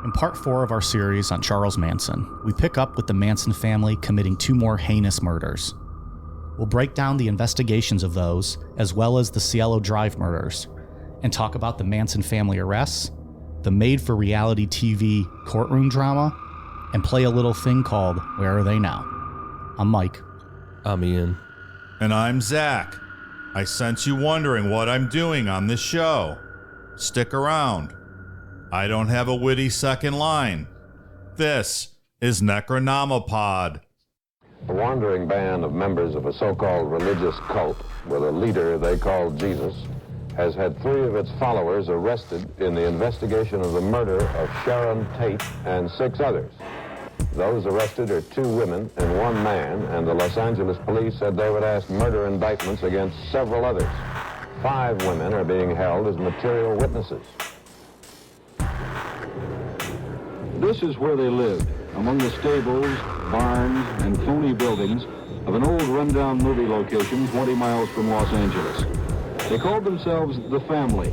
In part 4 of our series on Charles Manson, we pick up with the Manson family committing 2 more heinous murders. We'll break down the investigations of those, as well as the Cielo Drive murders, and talk about the Manson family arrests, the made-for-reality TV courtroom drama, and play a little thing called Where Are They Now? I'm Mike. I'm Ian. And I'm Zach. I sense you wondering what I'm doing on this show. Stick around. I don't have a witty second line. This is Necronomipod. A wandering band of members of a so-called religious cult with a leader they call Jesus has had 3 of its followers arrested in the investigation of the murder of Sharon Tate and 6 others. Those arrested are 2 women and 1 man, and the Los Angeles police said they would ask murder indictments against several others. 5 women are being held as material witnesses. This is where they lived, among the stables, barns, and phony buildings of an old rundown movie location 20 miles from Los Angeles. They called themselves The Family.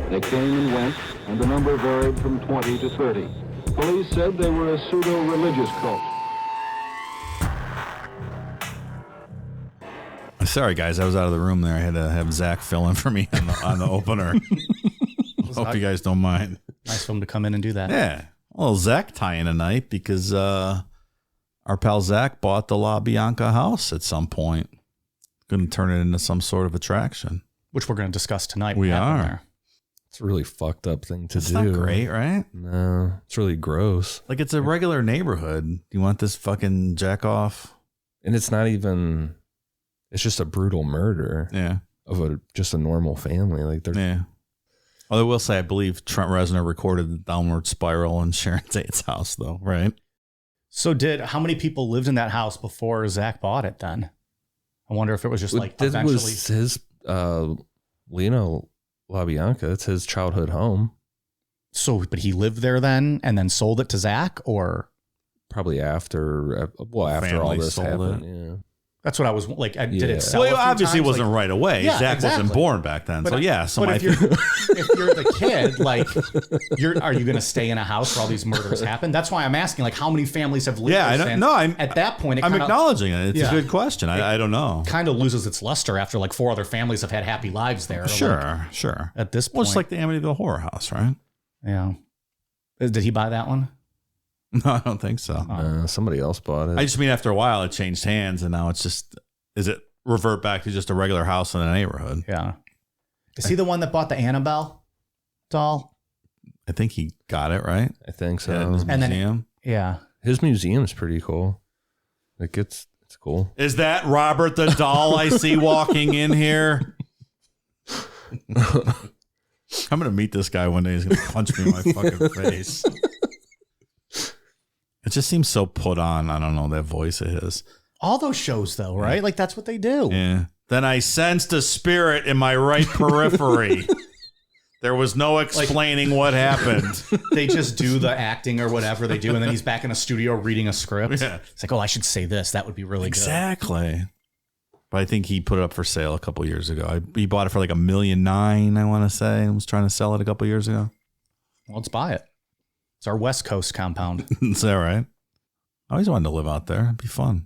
They came and went, and the number varied from 20 to 30. Police said they were a pseudo-religious cult. Sorry, guys, I was out of the room there. I had to have Zach fill in for me on the opener. Hope you guys don't mind. Nice for him to come in and do that. Yeah. Well, Zach tie-in tonight because our pal Zach bought the LaBianca house at some point. Going to turn it into some sort of attraction. Which we're going to discuss tonight. We are. There. It's a really fucked up thing to It's do. not great, right? No, it's really gross. Like, it's a regular neighborhood. You want this fucking jack off? And it's not even, it's just a brutal murder of just a normal family. Like they're Although I will say, I believe Trent Reznor recorded the Downward Spiral in Sharon Tate's house, though, right? So how many people lived in that house before Zach bought it then? I wonder if it was just eventually. Was his, Lino LaBianca, it's his childhood home. So, but he lived there then and then sold it to Zach, or? Probably after all this happened. Yeah. That's what I was like. Did it sell? Well, it obviously wasn't right away. Yeah, Zach exactly. wasn't born back then. But, so yeah. But if you're the kid, are you going to stay in a house where all these murders happen? That's why I'm asking, how many families have lived there since? At that point, I'm acknowledging it. It's a good question. I don't know. Kind of loses its luster after 4 other families have had happy lives there. Sure. At this point. Well, it's like the Amityville Horror House, right? Yeah. Did he buy that one? No, I don't think so. Somebody else bought it. I just mean after a while it changed hands and now it's just, is it revert back to just a regular house in a neighborhood? Yeah. Is he the one that bought the Annabelle doll? I think he got it, right? I think so. Yeah, in his museum. His museum's pretty cool. It's cool. Is that Robert the doll I see walking in here? I'm going to meet this guy one day. He's going to punch me in my fucking face. It just seems so put on. I don't know, that voice of his. All those shows, though, right? That's what they do. Yeah. Then I sensed a spirit in my right periphery. There was no explaining what happened. They just do the acting or whatever they do, and then he's back in a studio reading a script. Yeah. It's I should say this. That would be really good. Exactly. But I think he put it up for sale a couple years ago. He bought it for $1.9 million, I want to say, and was trying to sell it a couple years ago. Well, let's buy it. It's our West Coast compound. Is that right? I always wanted to live out there. It'd be fun.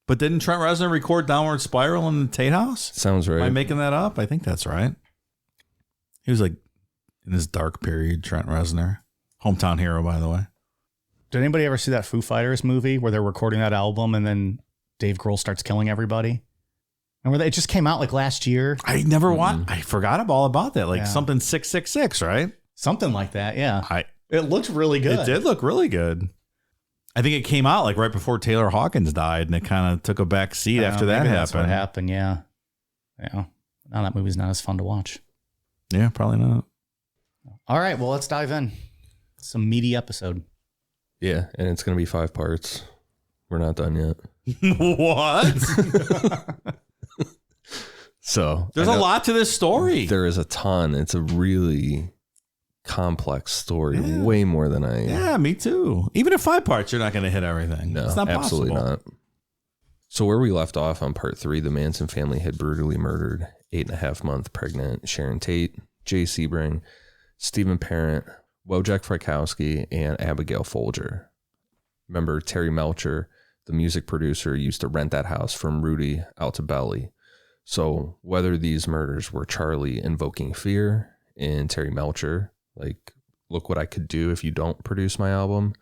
But didn't Trent Reznor record Downward Spiral in the Tate house? Sounds right. Am I making that up? I think that's right. He was in his dark period, Trent Reznor. Hometown hero, by the way. Did anybody ever see that Foo Fighters movie where they're recording that album and then Dave Grohl starts killing everybody? Remember that? It just came out last year. I never watched. I forgot all about that. Something 666, right? Something like that, yeah. It looked really good. It did look really good. I think it came out right before Taylor Hawkins died, and it kind of took a back seat after that happened. That's what happened, yeah. Yeah. Now that movie's not as fun to watch. Yeah, probably not. All right, well, let's dive in. Some meaty episode. Yeah, and it's going to be 5 parts. We're not done yet. What? So there's a lot to this story. There is a ton. It's a really complex story, way more than I. Yeah, me too. Even at 5 parts, you're not going to hit everything. No, it's not absolutely possible. not. So where we left off on part 3, the Manson family had brutally murdered 8.5-month pregnant Sharon Tate, Jay Sebring, Stephen Parent, Wojciech Frykowski and Abigail Folger. Remember, Terry Melcher, the music producer, used to rent that house from Rudy Altobelli. So whether these murders were Charlie invoking fear and Terry Melcher, like, look what I could do if you don't produce my album,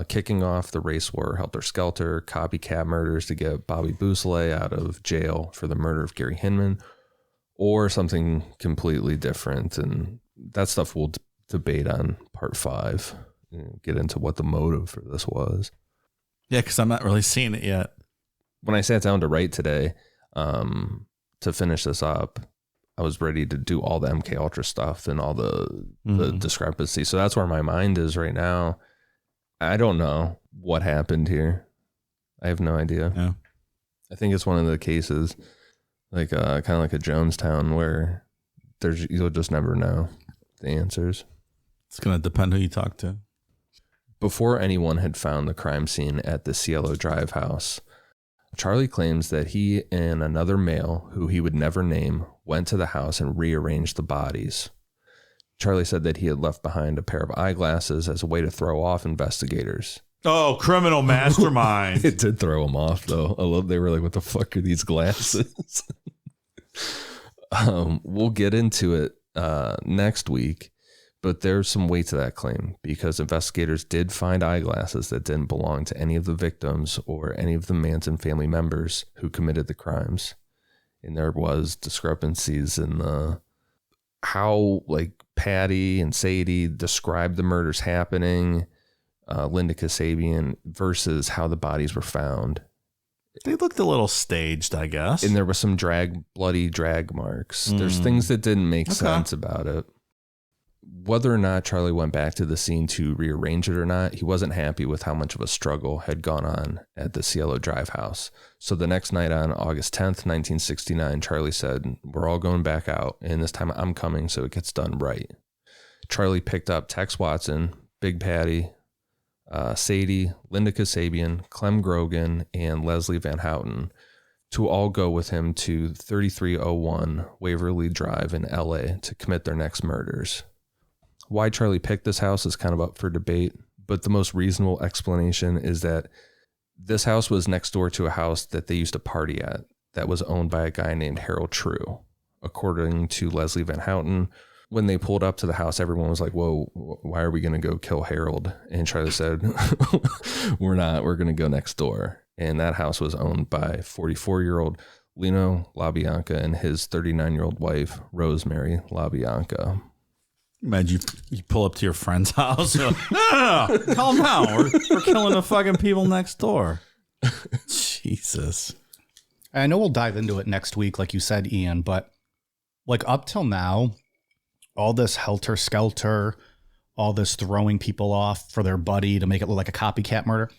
kicking off the race war Helter Skelter, copycat murders to get Bobby Bousselet out of jail for the murder of Gary Hinman, or something completely different. And that stuff we'll debate on part 5, get into what the motive for this was. Yeah, because I'm not really seeing it yet. When I sat down to write today, to finish this up, I was ready to do all the MK Ultra stuff and all the discrepancy. So that's where my mind is right now. I don't know what happened here. I have no idea. Yeah. I think it's one of the cases, like kind of like a Jonestown, where you'll just never know the answers. It's going to depend who you talk to. Before anyone had found the crime scene at the Cielo Drive house, Charlie claims that he and another male, who he would never name, went to the house and rearranged the bodies. Charlie said that he had left behind a pair of eyeglasses as a way to throw off investigators. Oh, criminal mastermind. It did throw them off, though. They were like, what the fuck are these glasses? We'll get into it next week, but there's some weight to that claim because investigators did find eyeglasses that didn't belong to any of the victims or any of the Manson family members who committed the crimes. And there was discrepancies in how, like, Patty and Sadie described the murders happening, Linda Kasabian, versus how the bodies were found. They looked a little staged, I guess. And there were some bloody drag marks. There's things that didn't make sense about it. Whether or not Charlie went back to the scene to rearrange it or not, he wasn't happy with how much of a struggle had gone on at the Cielo Drive house. So the next night on August 10th, 1969, Charlie said, we're all going back out, and this time I'm coming so it gets done right. Charlie picked up Tex Watson, Big Patty, Sadie, Linda Kasabian, Clem Grogan, and Leslie Van Houten to all go with him to 3301 Waverly Drive in LA to commit their next murders. Why Charlie picked this house is kind of up for debate, but the most reasonable explanation is that this house was next door to a house that they used to party at that was owned by a guy named Harold True. According to Leslie Van Houten, when they pulled up to the house, everyone was like, whoa, why are we going to go kill Harold? And Charlie said, we're not, we're going to go next door. And that house was owned by 44-year-old Lino LaBianca and his 39-year-old wife, Rosemary LaBianca. Imagine you pull up to your friend's house. You're like, no, calm down. We're killing the fucking people next door. Jesus. I know we'll dive into it next week, like you said, Ian, but like up till now, all this helter-skelter, all this throwing people off for their buddy to make it look like a copycat murder,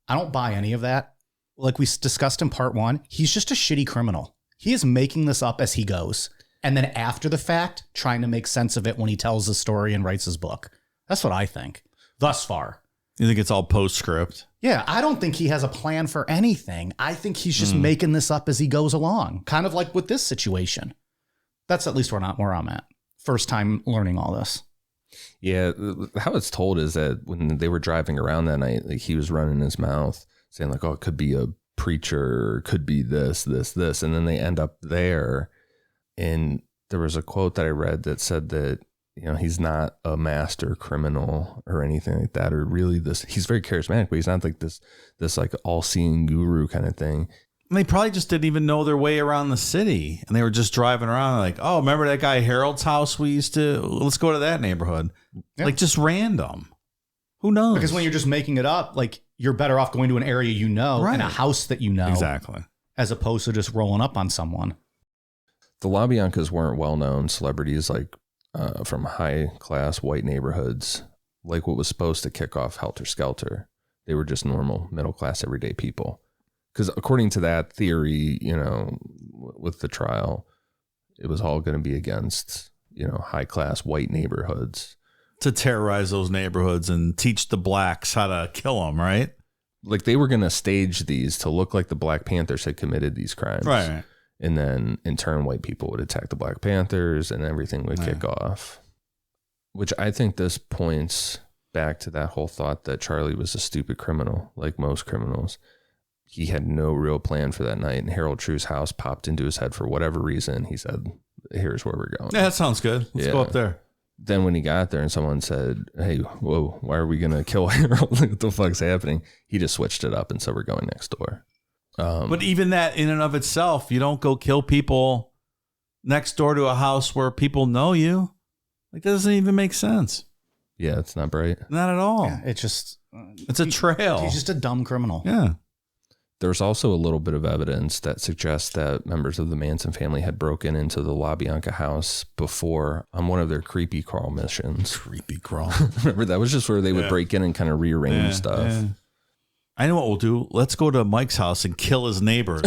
I don't buy any of that. Like we discussed in part 1, he's just a shitty criminal. He is making this up as he goes. And then after the fact, trying to make sense of it when he tells the story and writes his book. That's what I think, thus far. You think it's all postscript? Yeah, I don't think he has a plan for anything. I think he's just making this up as he goes along, kind of like with this situation. That's at least where I'm at. First time learning all this. Yeah, how it's told is that when they were driving around that night, like, he was running his mouth saying like, oh, it could be a preacher, or could be this. And then they end up there. And there was a quote that I read that said that, you know, he's not a master criminal or anything like that, or really this, he's very charismatic, but he's not like this like all-seeing guru kind of thing. And they probably just didn't even know their way around the city. And they were just driving around like, oh, remember that guy Harold's house we used to, let's go to that neighborhood. Yeah. Like just random. Who knows? Because when you're just making it up, like you're better off going to an area you know and a house that you know. Exactly. As opposed to just rolling up on someone. The LaBiancas weren't well-known celebrities like from high-class white neighborhoods, like what was supposed to kick off Helter Skelter. They were just normal, middle-class, everyday people. Because according to that theory, you know, with the trial, it was all going to be against, you know, high-class white neighborhoods. To terrorize those neighborhoods and teach the blacks how to kill them, right? Like they were going to stage these to look like the Black Panthers had committed these crimes. Right. And then in turn, white people would attack the Black Panthers and everything would kick off. Which I think this points back to that whole thought that Charlie was a stupid criminal, like most criminals. He had no real plan for that night, and Harold True's house popped into his head for whatever reason. He said, here's where we're going. Yeah, that sounds good. Let's go up there. Then when he got there and someone said, hey, whoa, why are we going to kill Harold? What the fuck's happening? He just switched it up and said, we're going next door. But even that in and of itself, you don't go kill people next door to a house where people know you. Like, that doesn't even make sense. Yeah, it's not bright. Not at all. Yeah, it's a trail. He's just a dumb criminal. Yeah. There's also a little bit of evidence that suggests that members of the Manson family had broken into the LaBianca house before on one of their creepy crawl missions. Creepy crawl. Remember, that was just where they would break in and kind of rearrange stuff. Yeah. I know what we'll do. Let's go to Mike's house and kill his neighbors.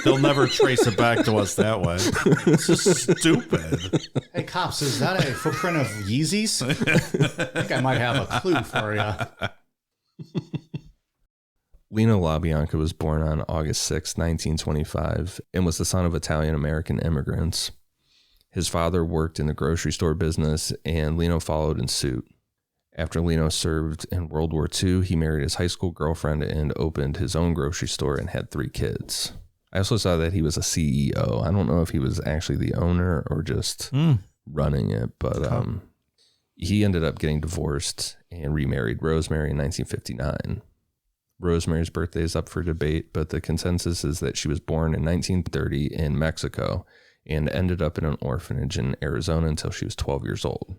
They'll never trace it back to us that way. It's just stupid. Hey, cops, is that a footprint of Yeezys? I think I might have a clue for you. Lino LaBianca was born on August 6, 1925, and was the son of Italian-American immigrants. His father worked in the grocery store business, and Lino followed in suit. After Lino served in World War II, he married his high school girlfriend and opened his own grocery store and had 3 kids. I also saw that he was a CEO. I don't know if he was actually the owner or just running it, but he ended up getting divorced and remarried Rosemary in 1959. Rosemary's birthday is up for debate, but the consensus is that she was born in 1930 in Mexico and ended up in an orphanage in Arizona until she was 12 years old.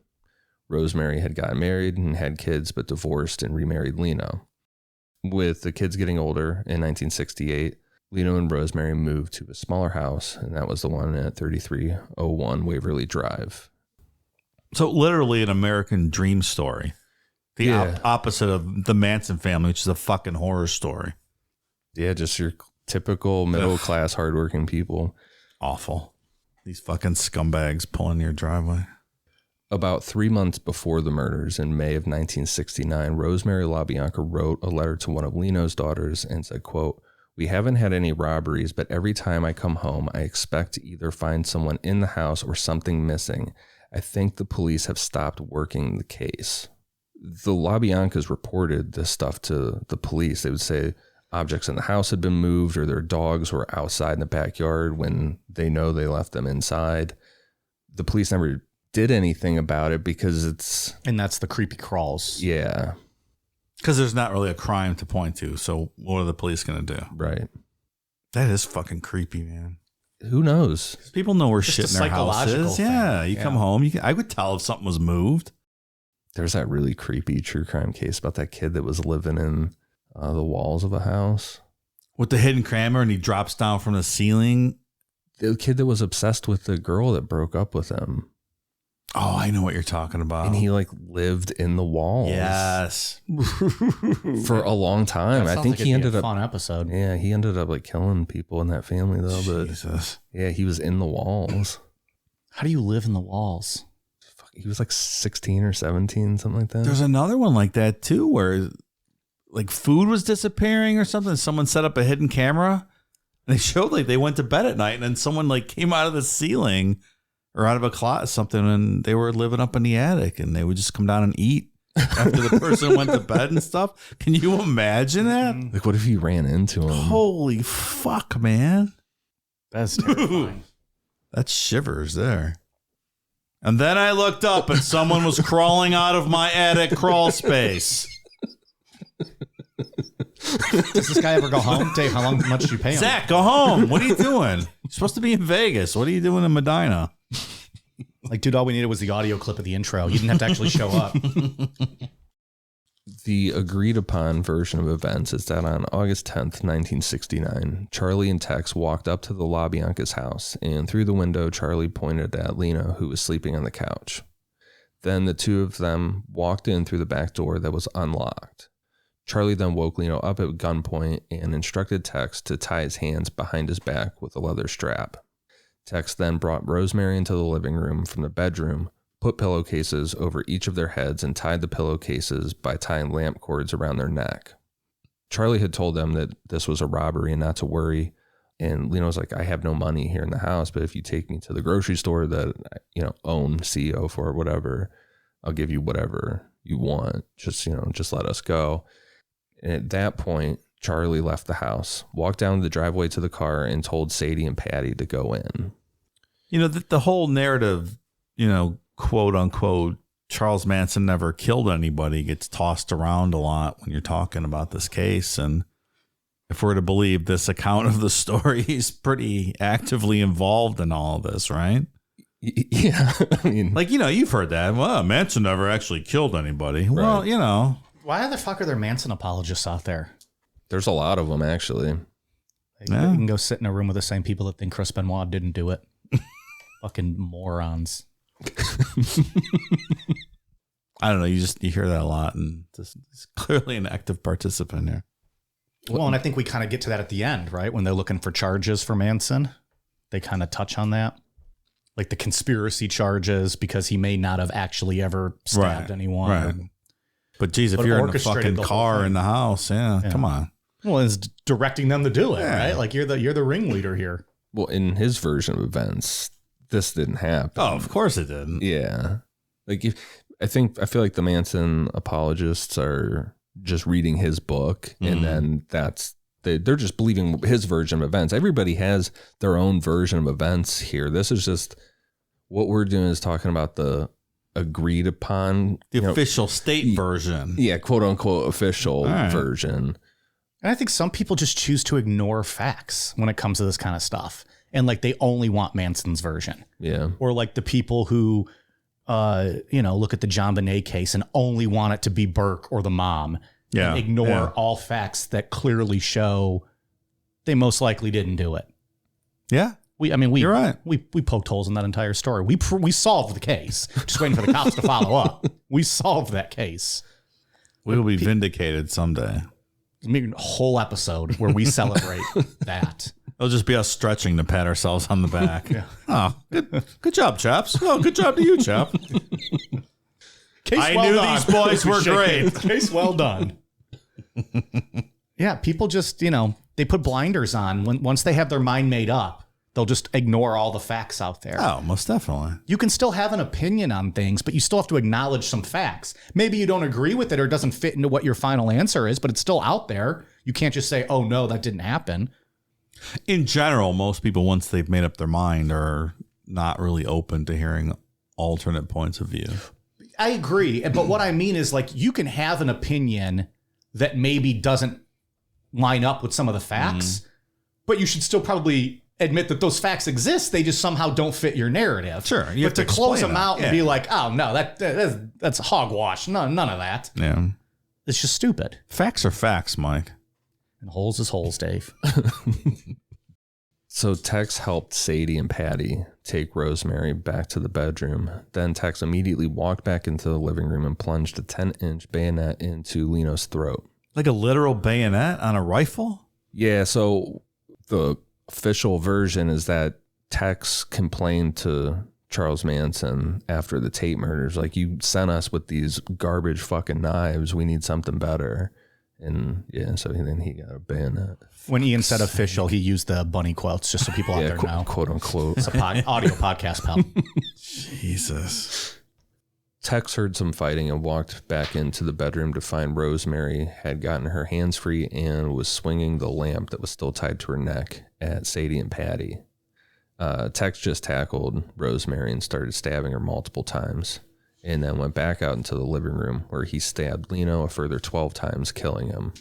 Rosemary had gotten married and had kids, but divorced and remarried Lino. With the kids getting older in 1968, Lino and Rosemary moved to a smaller house, and that was the one at 3301 Waverly Drive. So literally an American dream story. The opposite of the Manson family, which is a fucking horror story. Yeah, just your typical middle-class, hardworking people. Awful. These fucking scumbags pulling your driveway. About 3 months before the murders in May of 1969, Rosemary LaBianca wrote a letter to one of Lino's daughters and said, quote, "We haven't had any robberies, but every time I come home, I expect to either find someone in the house or something missing. I think the police have stopped working the case." The LaBiancas reported this stuff to the police. They would say objects in the house had been moved or their dogs were outside in the backyard when they know they left them inside. The police never did anything about it because it's... And that's the creepy crawls. Yeah. Because there's not really a crime to point to. So what are the police going to do? Right. That is fucking creepy, man. Who knows? People know where Just shit a in their house psychological is. thing. Yeah. You come home. I would tell if something was moved. There's that really creepy true crime case about that kid that was living in the walls of a house. With the hidden camera and he drops down from the ceiling. The kid that was obsessed with the girl that broke up with him. Oh, I know what you're talking about. And he like lived in the walls. Yes. For a long time. I think he ended up... fun episode. Yeah, he ended up like killing people in that family though. But Jesus. yeah, he was in the walls. How do you live in the walls? He was like 16 or 17, something like that. There's another one like that too, where like food was disappearing or something. Someone set up a hidden camera and they showed like they went to bed at night and then someone like came out of the ceiling or out of a closet or something and they were living up in the attic and they would just come down and eat after the person went to bed and stuff. Can you imagine that? Like what if he ran into him? Holy fuck, man. That's terrifying. That's shivers there. And then I looked up and someone was crawling out of my attic crawl space. Does this guy ever go home? Dave, how much did you pay him? Zach, go home. What are you doing? You're supposed to be in Vegas. What are you doing in Medina? Like, dude, all we needed was the audio clip of the intro. You didn't have to actually show up. The agreed upon version of events is that on August 10th, 1969, Charlie and Tex walked up to the LaBianca's house, and through the window, Charlie pointed at Lino, who was sleeping on the couch. Then the two of them walked in through the back door that was unlocked. Charlie then woke Lino up at gunpoint and instructed Tex to tie his hands behind his back with a leather strap. Tex then brought Rosemary into the living room from the bedroom, put pillowcases over each of their heads, and tied the pillowcases by tying lamp cords around their neck. Charlie had told them that this was a robbery and not to worry. And Lino was like, I have no money here in the house, but if you take me to the grocery store that, own CEO for whatever, I'll give you whatever you want. Just let us go. And at that point, Charlie left the house, walked down the driveway to the car, and told Sadie and Patty to go in. The whole narrative, quote unquote, Charles Manson never killed anybody gets tossed around a lot when you're talking about this case. And if we're to believe this account of the story, he's pretty actively involved in all of this, right? Yeah. I mean, you've heard that. Well, Manson never actually killed anybody. Right. Well, Why the fuck are there Manson apologists out there? there's a lot of them, actually. You can go sit in a room with the same people that think Chris Benoit didn't do it. Fucking morons. I don't know. You hear that a lot, and he's clearly an active participant here. Well, and I think we kind of get to that at the end, right? When they're looking for charges for Manson, they kind of touch on that. Like the conspiracy charges, because he may not have actually ever stabbed anyone. Right. But geez, if you're in the fucking car in the house, come on. Well, it's directing them to do it, right? Like you're the ringleader here. Well, in his version of events, this didn't happen. Oh, of course it didn't. Yeah. I feel like the Manson apologists are just reading his book, and then they're just believing his version of events. Everybody has their own version of events here. This is just what we're doing is talking about the agreed upon, the official state version. Yeah, quote unquote official version. And I think some people just choose to ignore facts when it comes to this kind of stuff. And like they only want Manson's version. Yeah. Or like the people who look at the John Bonet case and only want it to be Burke or the mom. Yeah. And ignore all facts that clearly show they most likely didn't do it. Yeah. You're right. We poked holes in that entire story. We solved the case. Just waiting for the cops to follow up. We solved that case. We will be vindicated someday. Maybe a whole episode where we celebrate that. It'll just be us stretching to pat ourselves on the back. Oh, good job, chaps. Oh, good job to you, chap. Case I well knew done. these boys were great. Case well done. Yeah, people just, they put blinders on. Once they have their mind made up, they'll just ignore all the facts out there. Oh, most definitely. You can still have an opinion on things, but you still have to acknowledge some facts. Maybe you don't agree with it or it doesn't fit into what your final answer is, but it's still out there. You can't just say, oh, no, that didn't happen. In general, most people, once they've made up their mind, are not really open to hearing alternate points of view. I agree. But what I mean is, like, you can have an opinion that maybe doesn't line up with some of the facts, but you should still probably admit that those facts exist. They just somehow don't fit your narrative. Sure. But to close them out and be like, oh, no, that's hogwash. None of that. Yeah. It's just stupid. Facts are facts, Mike. And holes is holes, Dave. So Tex helped Sadie and Patty take Rosemary back to the bedroom. Then Tex immediately walked back into the living room and plunged a 10-inch bayonet into Leno's throat. Like a literal bayonet on a rifle? Yeah, so the official version is that Tex complained to Charles Manson after the Tate murders, like, you sent us with these garbage fucking knives. We need something better. And yeah, so then he got a bayonet. When Ian said official, he used the bunny quotes just so people out there know. Quote unquote. It's a audio podcast, pal. Jesus. Tex heard some fighting and walked back into the bedroom to find Rosemary had gotten her hands free and was swinging the lamp that was still tied to her neck at Sadie and Patty. Tex just tackled Rosemary and started stabbing her multiple times, and then went back out into the living room where he stabbed Leno a further 12 times, killing him.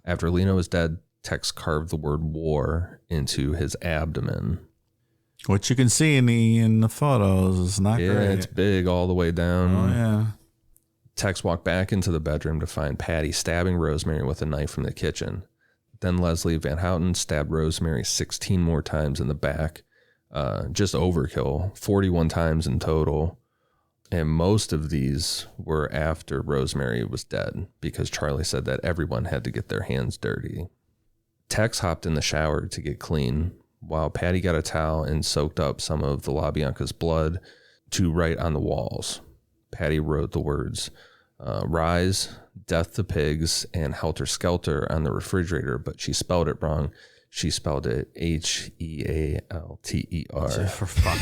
After Leno was dead, Tex carved the word war into his abdomen. What you can see in the photos is not great. Yeah, it's big all the way down. Oh, yeah. Tex walked back into the bedroom to find Patty stabbing Rosemary with a knife from the kitchen. Then Leslie Van Houten stabbed Rosemary 16 more times in the back. Just overkill, 41 times in total. And most of these were after Rosemary was dead, because Charlie said that everyone had to get their hands dirty. Tex hopped in the shower to get clean, while Patty got a towel and soaked up some of the LaBianca's blood to write on the walls. Patty wrote the words, Rise, Death to Pigs, and Helter Skelter on the refrigerator, but she spelled it wrong. She spelled it Healter.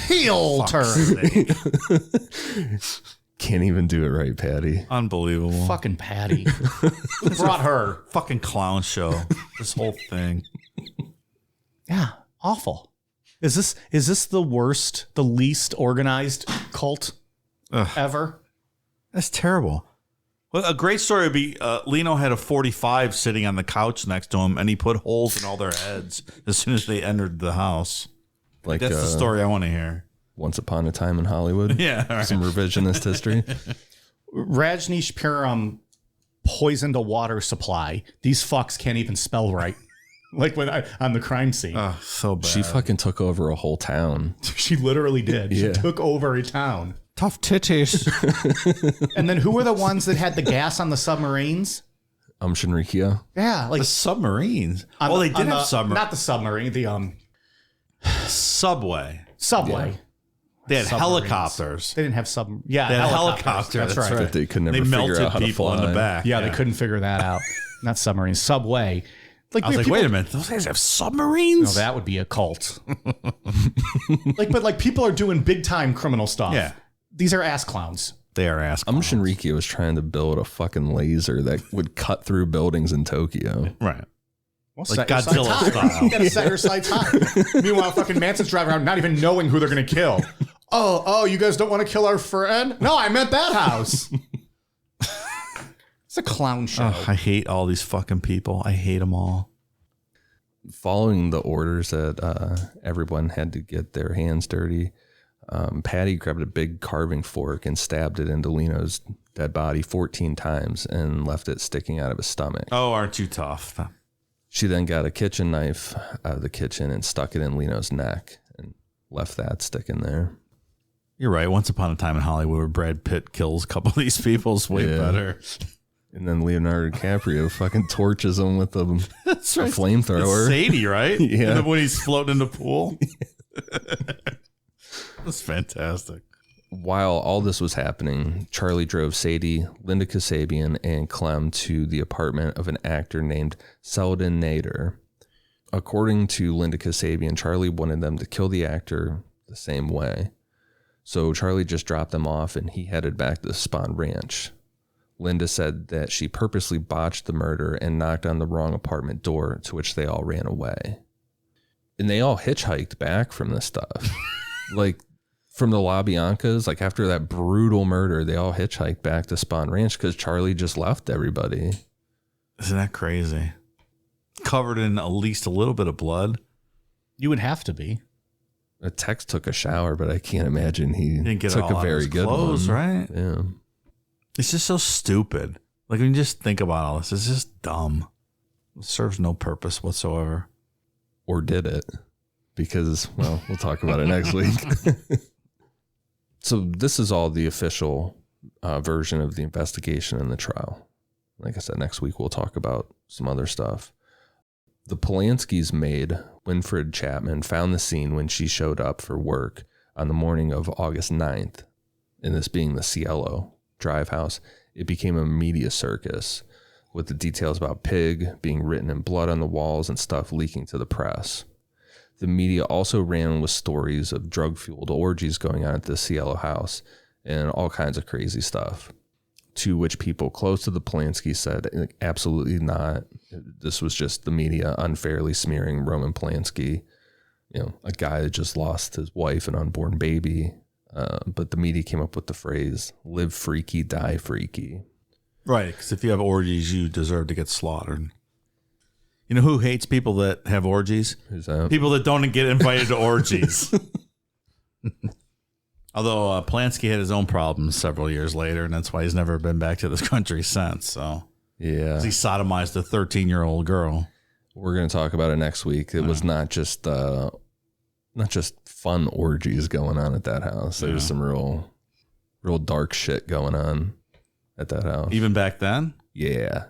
Healter. Can't even do it right, Patty. Unbelievable. Fucking Patty. Who brought her? Fucking clown show. This whole thing. Yeah, awful. Is this the worst, the least organized cult ever? That's terrible. Well, a great story would be Lino had a 45 sitting on the couch next to him, and he put holes in all their heads as soon as they entered the house. Like That's the story I want to hear. Once Upon a Time in Hollywood. Yeah. Right. Some revisionist history. Rajneeshpuram poisoned a water supply. These fucks can't even spell right. Like on the crime scene. Oh, so bad. She fucking took over a whole town. She literally did. Yeah. She took over a town. Tough titties. And then who were the ones that had the gas on the submarines? Shinrikia. Yeah, like The submarines. on Well, the- they did on have the- submarines. Not the submarine, the Subway. subway. They had Submarines. helicopters. They didn't have They had helicopters. That's right. But they could never They figure melted out how to people fly. in the back. Yeah, they couldn't figure that out. Not submarines, subway. I was like, wait a minute. Those guys have submarines? No, that would be a cult. But people are doing big time criminal stuff. Yeah. These are ass clowns. They are ass. Shinrikia was trying to build a fucking laser that would cut through buildings in Tokyo. Right. Well, Like set your sights Godzilla high. style. You gotta set your sights high. Meanwhile, fucking Manson's driving around not even knowing who they're gonna kill. Oh, you guys don't want to kill our friend? No, I meant that house. It's a clown show. Oh, I hate all these fucking people. I hate them all. Following the orders that everyone had to get their hands dirty, Patty grabbed a big carving fork and stabbed it into Lino's dead body 14 times and left it sticking out of his stomach. Oh, aren't you tough? She then got a kitchen knife out of the kitchen and stuck it in Lino's neck and left that sticking there. You're right. Once upon a time in Hollywood where Brad Pitt kills a couple of these people is way better. And then Leonardo DiCaprio fucking torches him with a That's right. flamethrower. It's Sadie, right? Yeah. When he's floating in the pool. That's fantastic. While all this was happening, Charlie drove Sadie, Linda Kasabian, and Clem to the apartment of an actor named Selden Nader. According to Linda Kasabian, Charlie wanted them to kill the actor the same way. So Charlie just dropped them off and he headed back to the Spawn Ranch. Linda said that she purposely botched the murder and knocked on the wrong apartment door, to which they all ran away. And they all hitchhiked back from this stuff. Like, from the LaBiancas, like after that brutal murder, they all hitchhiked back to Spawn Ranch because Charlie just left everybody. Isn't that crazy? Covered in at least a little bit of blood. You would have to be. Tex took a shower, but I can't imagine he Didn't get it took all a out very of his good clothes, one. right? Yeah. It's just so stupid. Like, when you just think about all this, it's just dumb. It serves no purpose whatsoever. Or did it? Because, well, we'll talk about it next week. So this is all the official version of the investigation and the trial. Like I said, next week we'll talk about some other stuff. The Polanski's maid, Winfred Chapman, found the scene when she showed up for work on the morning of August 9th. And this being the Cielo Drive house, it became a media circus with the details about Pig being written in blood on the walls and stuff leaking to the press. The media also ran with stories of drug-fueled orgies going on at the Cielo house and all kinds of crazy stuff, to which people close to the Polanski said, absolutely not. This was just the media unfairly smearing Roman Polanski, a guy that just lost his wife and unborn baby. But the media came up with the phrase, live freaky, die freaky. Right, because if you have orgies, you deserve to get slaughtered. You know who hates people that have orgies? Who's that? People that don't get invited to orgies. Although Polanski had his own problems several years later, and that's why he's never been back to this country since. So Yeah. he sodomized a 13-year-old girl. We're going to talk about it next week. It was not just fun orgies going on at that house. There was some real dark shit going on at that house. Even back then? Yeah.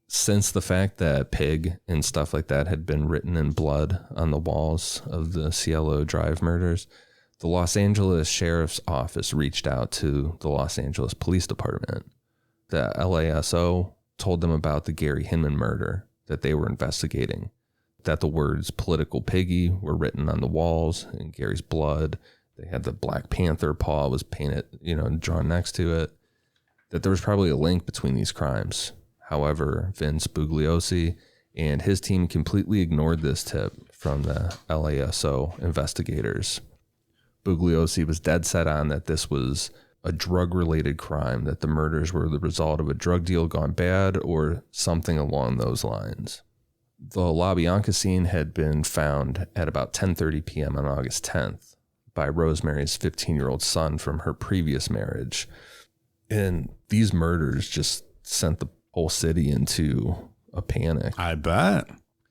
Since the fact that Pig and stuff like that had been written in blood on the walls of the Cielo Drive murders, the Los Angeles Sheriff's Office reached out to the Los Angeles Police Department. The LASO told them about the Gary Hinman murder that they were investigating, that the words political piggy were written on the walls in Gary's blood, They had the Black Panther paw was painted, drawn next to it, that there was probably a link between these crimes. However, Vince Bugliosi and his team completely ignored this tip from the LASO investigators. Bugliosi was dead set on that this was a drug-related crime, that the murders were the result of a drug deal gone bad or something along those lines. The LaBianca scene had been found at about 10:30 p.m. on August 10th by Rosemary's 15-year-old son from her previous marriage. And these murders just sent the whole city into a panic. I bet.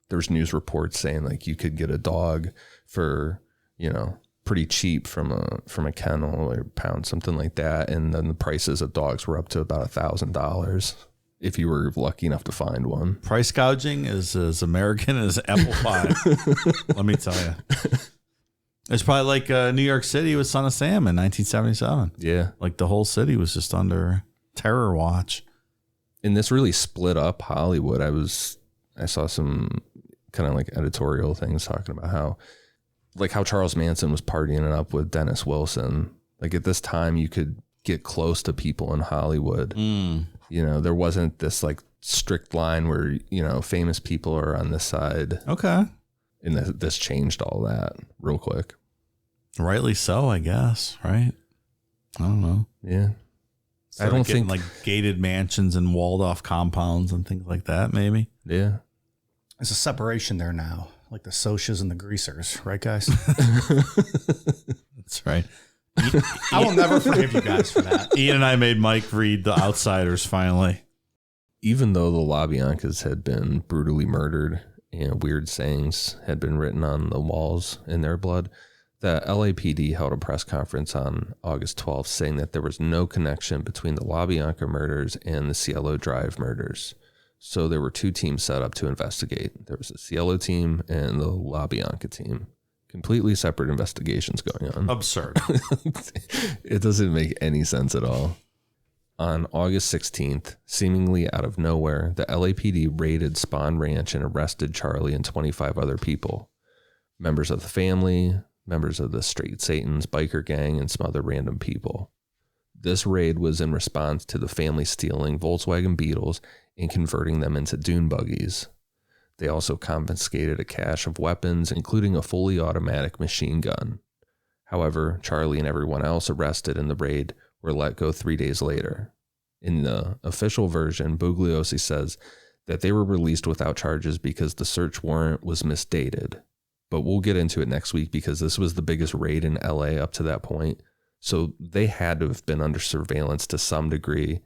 There's news reports saying like you could get a dog for, pretty cheap from a kennel or pound, something like that. And then the prices of dogs were up to about $1,000 if you were lucky enough to find one. Price gouging is as American as apple pie. Let me tell you. It's probably like New York City with Son of Sam in 1977. Yeah. Like the whole city was just under terror watch. And this really split up Hollywood. I saw some kind of like editorial things talking about how Charles Manson was partying it up with Dennis Wilson. Like at this time you could get close to people in Hollywood. There wasn't this like strict line where, famous people are on this side. Okay. And this changed all that real quick. Rightly so, I guess. Right. I don't know. Yeah. I don't think like gated mansions and walled off compounds and things like that. Maybe. Yeah. There's a separation there now, like the Socs and the Greasers, right, guys? That's right. I will never forgive you guys for that. Ian and I made Mike read The Outsiders finally. Even though the LaBiancas had been brutally murdered and weird sayings had been written on the walls in their blood, the LAPD held a press conference on August 12th saying that there was no connection between the LaBianca murders and the Cielo Drive murders. So there were two teams set up to investigate. There was the Cielo team and the LaBianca team. Completely separate investigations going on. Absurd. It doesn't make any sense at all. On August 16th, seemingly out of nowhere, the LAPD raided Spawn Ranch and arrested Charlie and 25 other people. Members of the family, members of the Straight Satan's biker gang, and some other random people. This raid was in response to the family stealing Volkswagen Beetles and converting them into dune buggies. They also confiscated a cache of weapons, including a fully automatic machine gun. However, Charlie and everyone else arrested in the raid were let go 3 days later. In the official version, Bugliosi says that they were released without charges because the search warrant was misdated. But we'll get into it next week because this was the biggest raid in LA up to that point. So they had to have been under surveillance to some degree.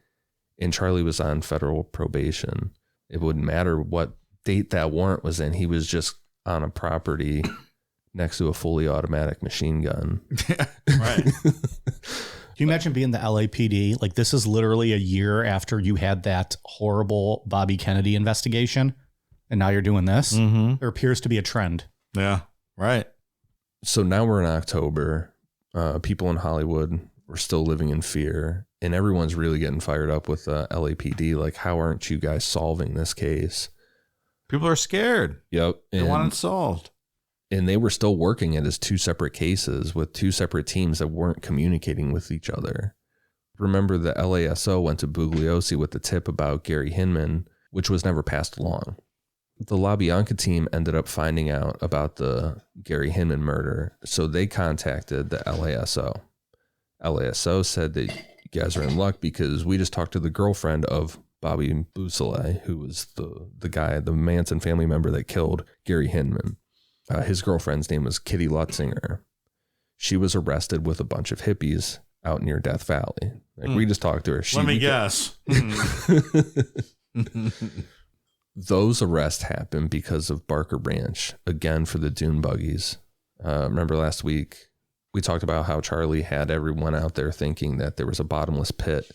And Charlie was on federal probation. It wouldn't matter what date that warrant was in. He was just on a property next to a fully automatic machine gun. Right. Can you imagine being the LAPD? Like, this is literally a year after you had that horrible Bobby Kennedy investigation, and now you're doing this. Mm-hmm. There appears to be a trend. Yeah, right. So now we're in October. People in Hollywood were still living in fear, and everyone's really getting fired up with LAPD. Like, how aren't you guys solving this case? People are scared. Yep. They want it solved. And they were still working it as two separate cases with two separate teams that weren't communicating with each other. Remember, the LASO went to Bugliosi with the tip about Gary Hinman, which was never passed along. The LaBianca team ended up finding out about the Gary Hinman murder, so they contacted the LASO. LASO said that you guys are in luck because we just talked to the girlfriend of Bobby Boussalet, who was the guy, the Manson family member that killed Gary Hinman. His girlfriend's name was Kitty Lutzinger. She was arrested with a bunch of hippies out near Death Valley. Like, we just talked to her. Let me guess. Those arrests happened because of Barker Ranch, again for the dune buggies. Remember last week, we talked about how Charlie had everyone out there thinking that there was a bottomless pit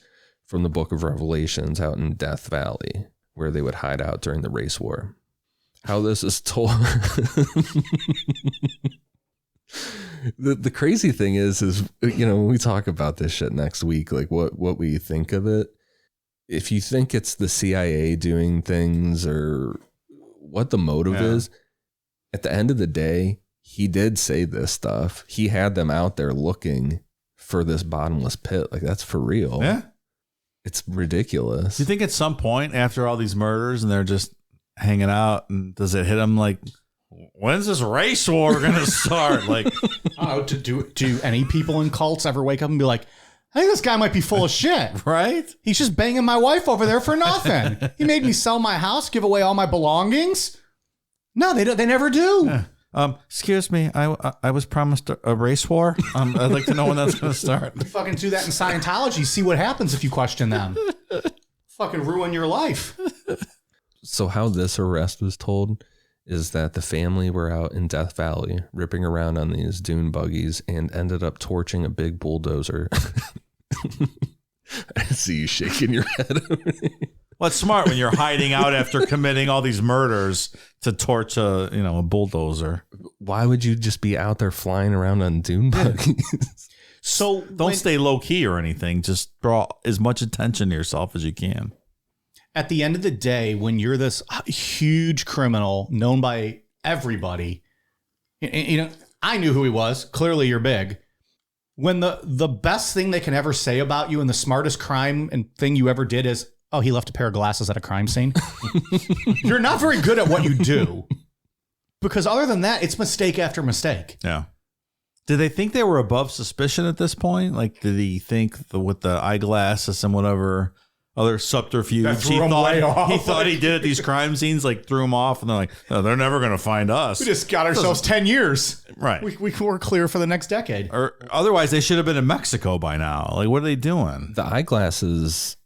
from the Book of Revelations out in Death Valley, where they would hide out during the race war. How this is told. The crazy thing is, when we talk about this shit next week, like what we think of it, if you think it's the CIA doing things or what the motive is, at the end of the day, he did say this stuff. He had them out there looking for this bottomless pit. Like, that's for real. Yeah. It's ridiculous. Do you think at some point after all these murders and they're just hanging out, and does it hit them like, when's this race war going to start? Like, do any people in cults ever wake up and be like, I think this guy might be full of shit. right? He's just banging my wife over there for nothing. He made me sell my house, give away all my belongings. No, they never do. Yeah. Excuse me, I was promised a race war. I'd like to know when that's going to start. You fucking do that in Scientology. See what happens if you question them. Fucking ruin your life. So how this arrest was told is that the family were out in Death Valley ripping around on these dune buggies and ended up torching a big bulldozer. I see you shaking your head. Well, it's smart when you're hiding out after committing all these murders to torch a bulldozer. Why would you just be out there flying around on dune buggies? So don't stay low key or anything. Just draw as much attention to yourself as you can. At the end of the day, when you're this huge criminal known by everybody, I knew who he was. Clearly, you're big. When the best thing they can ever say about you and the smartest crime and thing you ever did is, oh, he left a pair of glasses at a crime scene. You're not very good at what you do. Because other than that, it's mistake after mistake. Yeah. Did they think they were above suspicion at this point? Like, did he think with the eyeglasses and whatever other subterfuge he thought he did at these crime scenes, like threw him off, and they're like, oh, they're never going to find us. We just got ourselves 10 years. Right. We were clear for the next decade. Or otherwise, they should have been in Mexico by now. Like, what are they doing? The eyeglasses,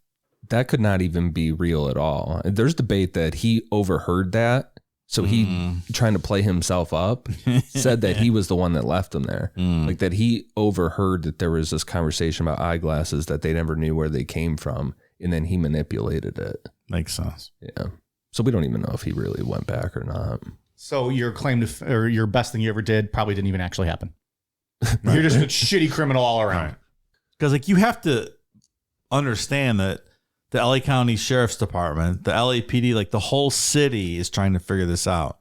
that could not even be real at all. There's debate that he overheard that. So he, trying to play himself up, said that he was the one that left them there. Like that he overheard that there was this conversation about eyeglasses that they never knew where they came from. And then he manipulated it. Makes sense. Yeah. So we don't even know if he really went back or not. So your claim to, or your best thing you ever did probably didn't even actually happen. You're just a shitty criminal all around. Because like you have to understand that the LA County Sheriff's Department, the LAPD, like the whole city is trying to figure this out.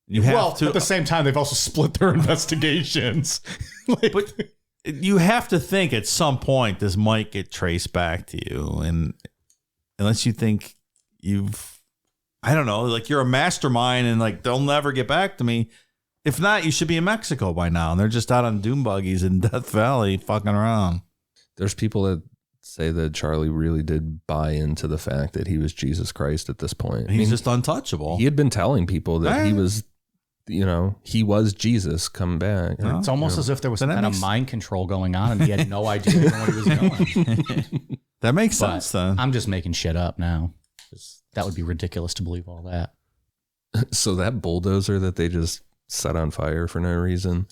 You have to, at the same time, they've also split their investigations. But you have to think at some point this might get traced back to you. And unless you think I don't know, like you're a mastermind and like they'll never get back to me. If not, you should be in Mexico by now. And they're just out on dune buggies in Death Valley fucking around. There's people that say that Charlie really did buy into the fact that he was Jesus Christ at this point. He's just untouchable. He had been telling people that he was, he was Jesus coming back. It's almost as if there was some kind of mind control going on and he had no idea where he was going. That makes sense then. I'm just making shit up now. That would be ridiculous to believe all that. So that bulldozer that they just set on fire for no reason,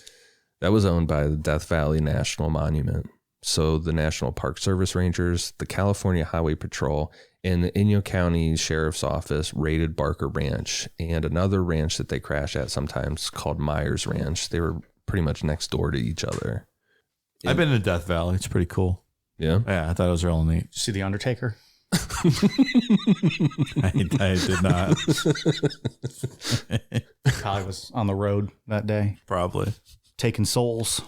that was owned by the Death Valley National Monument. So the National Park Service Rangers, the California Highway Patrol, and the Inyo County Sheriff's Office raided Barker Ranch and another ranch that they crash at sometimes called Myers Ranch. They were pretty much next door to each other. I've been to Death Valley. It's pretty cool. Yeah? Yeah, I thought it was real neat. Did you see The Undertaker? I did not. Probably was on the road that day. Probably. Taking souls.